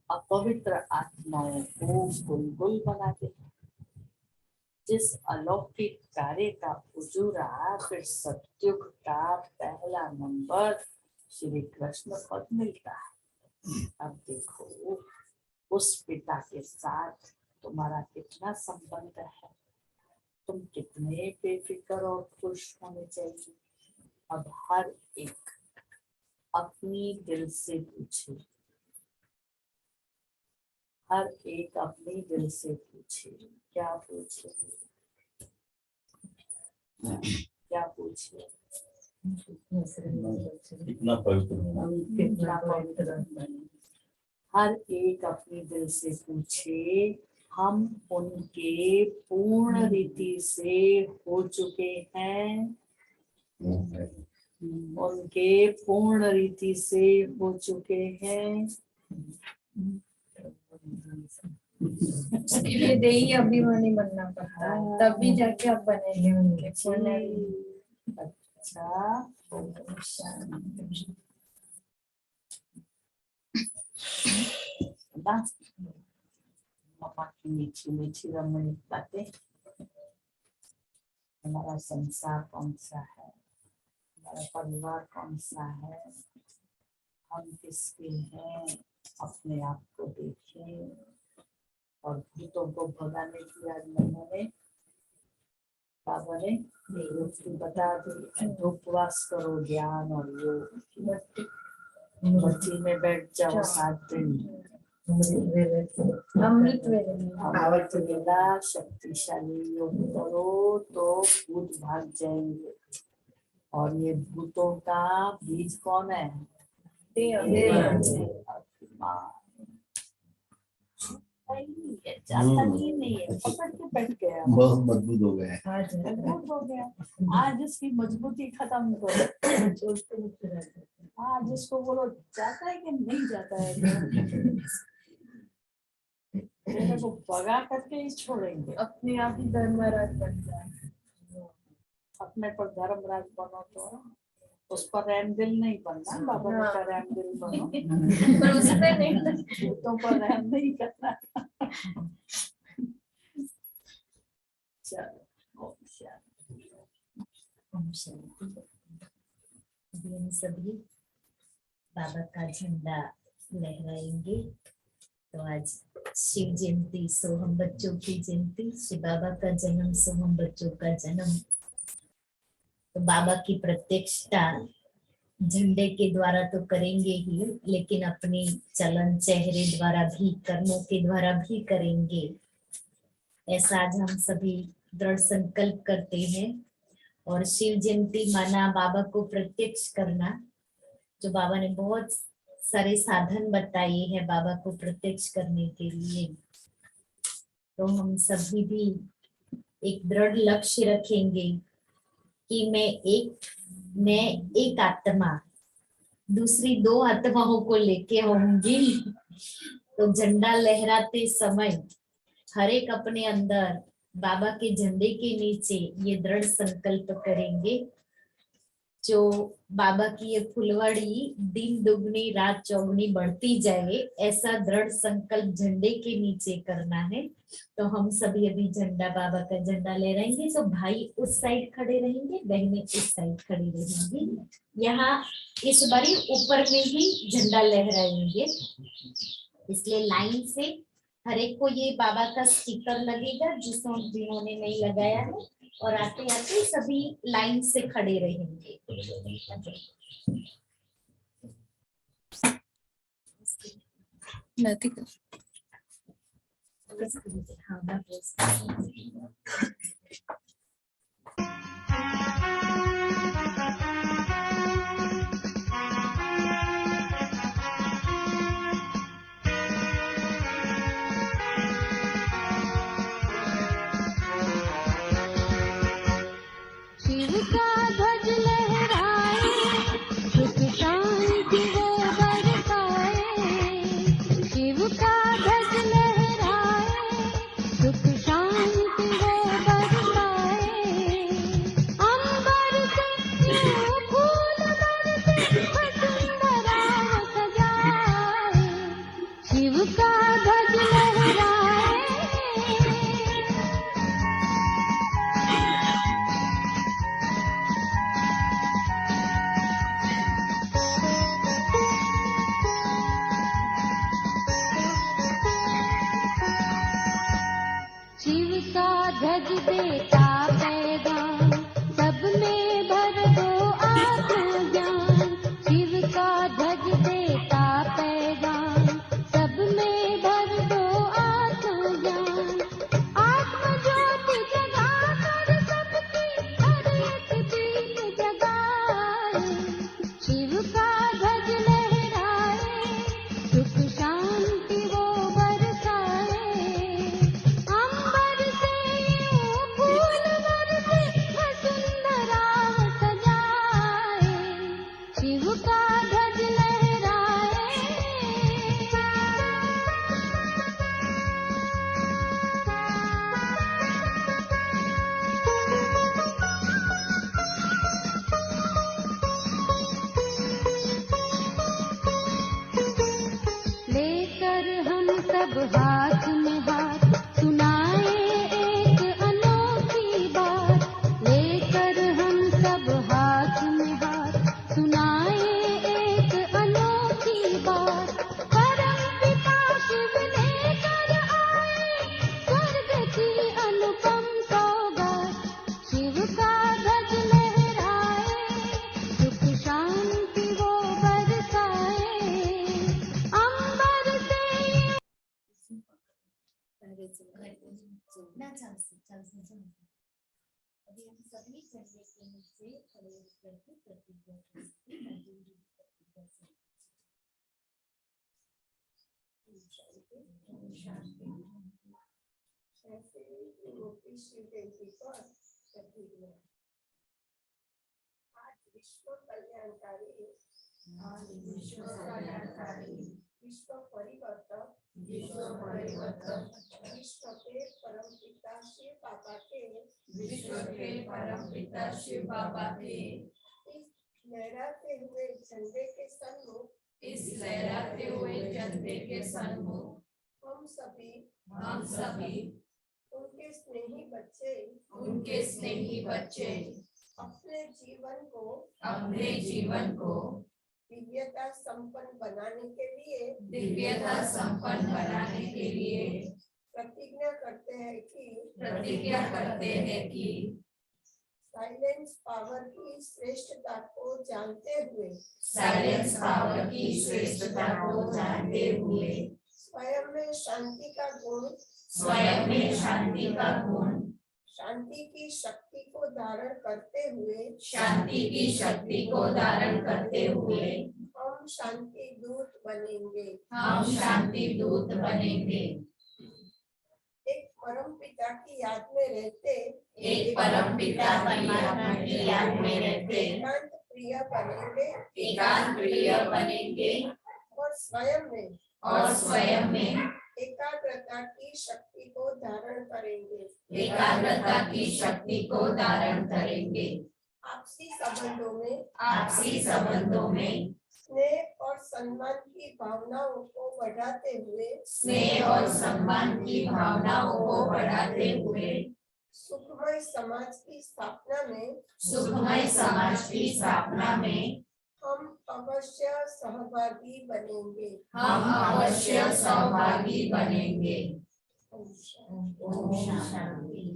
अपवित्र आत्माओं को गुलगुल बना देता। जिस अलौकिक कार्य का उजूरा फिर सत्युग का पहला नंबर श्री कृष्ण पद मिलता है। अब देखो उस पिता के साथ तुम्हारा कितना संबंध है। तुम कितने बेफिक्र और खुश होने चाहिए। अब हर एक अपनी दिल से पूछे, हर एक अपनी दिल से पूछे, क्या पूछे, क्या पूछे, कितना पवित्र होना। कितना पवित्र। हर एक अपनी दिल से पूछे, हम उनके पूर्ण रीति से हो चुके हैं, उनके पूर्ण रीति से हो चुके हैं। उसके लिए देही अभिमानी बनना पड़ता है, तभी जाके आप बनेंगे उनके पूर्ण रीति। अच्छा, पापा की मीठी मीठी रमणीक बातें। हमारा संसार कौन सा है, हमारा परिवार कौन सा है, हम किसके हैं, अपने आप को देखें। और भूतों को भगाने की आज मैंने बाबा ने युक्ति बता दी। उपवास करो, ज्ञान और योग, भट्टी में बैठ जाओ 7 दिन, अमृत वेले अमृत वेला शक्तिशाली योग करो तो भूत भाग जाएंगे। और ये भूतों का बीज कौन है, जाता ही नहीं है, पकड़ के बैठ गया, बहुत मजबूत हो गया। मजबूत हो गया। आज उसकी मजबूती खत्म करो। आज उसको बोलो जाता है कि नहीं जाता है, मेरे को भगा करके ही छोड़ेंगे। अपने आप ही धर्मराज बन जाए। अपने पर धर्मराज बनो तो उस पर रहम दिल नहीं बनना, बाबा ने कहा रहम दिल बनो, पर उस पे नहीं, भूतों पर रहम नहीं करना। चलो, ओम शांति। ओम शांति। अभी हम सभी बाबा का झंडा लहराएंगे। तो आज शिव जयंती, सो हम बच्चों की जयंती, शिव बाबा का जन्म, सो हम बच्चों का जन्म। तो बाबा की प्रत्यक्षता झंडे के द्वारा तो करेंगे ही, लेकिन अपनी चलन चेहरे द्वारा भी, कर्मों के द्वारा भी करेंगे। ऐसा आज हम सभी दृढ़ संकल्प करते हैं। और शिव जयंती माना बाबा को प्रत्यक्ष करना, जो बाबा ने बहुत सारे साधन बताए हैं बाबा को प्रत्यक्ष करने के लिए। तो हम सभी भी एक दृढ़ लक्ष्य रखेंगे कि मैं एक आत्मा दूसरी 2 आत्माओं को लेके आऊंगी। तो झंडा लहराते समय हर एक अपने अंदर बाबा के झंडे के नीचे ये दृढ़ संकल्प करेंगे, जो बाबा की ये फुलवाड़ी दिन दुगनी रात चौगुनी बढ़ती जाए, ऐसा दृढ़ संकल्प झंडे के नीचे करना है। तो हम सभी अभी झंडा, बाबा का झंडा लहराएंगे। तो भाई उस साइड खड़े रहेंगे, बहनें इस साइड खड़ी रहेंगी। यहाँ इस बारी ऊपर में ही झंडा लहराएंगे, इसलिए लाइन से हर एक को ये बाबा का स्टिकर लगेगा, जिन्होंने नहीं लगाया है। और आते आते सभी लाइन से खड़े रहेंगे। शिव का ध्वज लहराए, सुख शांति वो बरसाए। शिव का ध्वज लहराए, सुख शांति वो बरसाए। अंबर से यूं फूल बरसे, वसुंधरा वो सजाए। शिव का ध्वज लहराए। शिव का ध्वज देता सब हाथ में हाथ सुनाए एक अनोखी बात, लेकर हम सब हाथ में हाथ सुनाए एक अनोखी बात। परम पिता शिव लेकर आए स्वर्ग की अनुपम सौगात, शिव का ध्वज लहराए सुख शांति वो बरसाए, अंबर से ना चालसे अभी हम सभी चंडे के मुख से खड़े होकर के प्रतिज्ञा करेंगे। आज विश्व कल्याणकारी, विश्व परिवर्तक, विश्व के परम पिता शिव बाबा के, इस लहराते हुए झंडे के सन्मुख, हम सभी उनके स्नेही बच्चे अपने जीवन को दिव्यता संपन्न बनाने के लिए प्रतिज्ञा करते हैं कि साइलेंस पावर की श्रेष्ठता को जानते हुए स्वयं में शांति की शक्ति को धारण करते हुए हम शांति दूत बनेंगे। एक परम पिता की याद में रहते एकांत प्रिय बनेंगे और स्वयं में एकाग्रता की शक्ति को धारण करेंगे। आपसी संबंधों में स्नेह और सम्मान की भावनाओं को बढ़ाते हुए सुखमय समाज की स्थापना में हम अवश्य सहभागी बनेंगे। ओम शांति।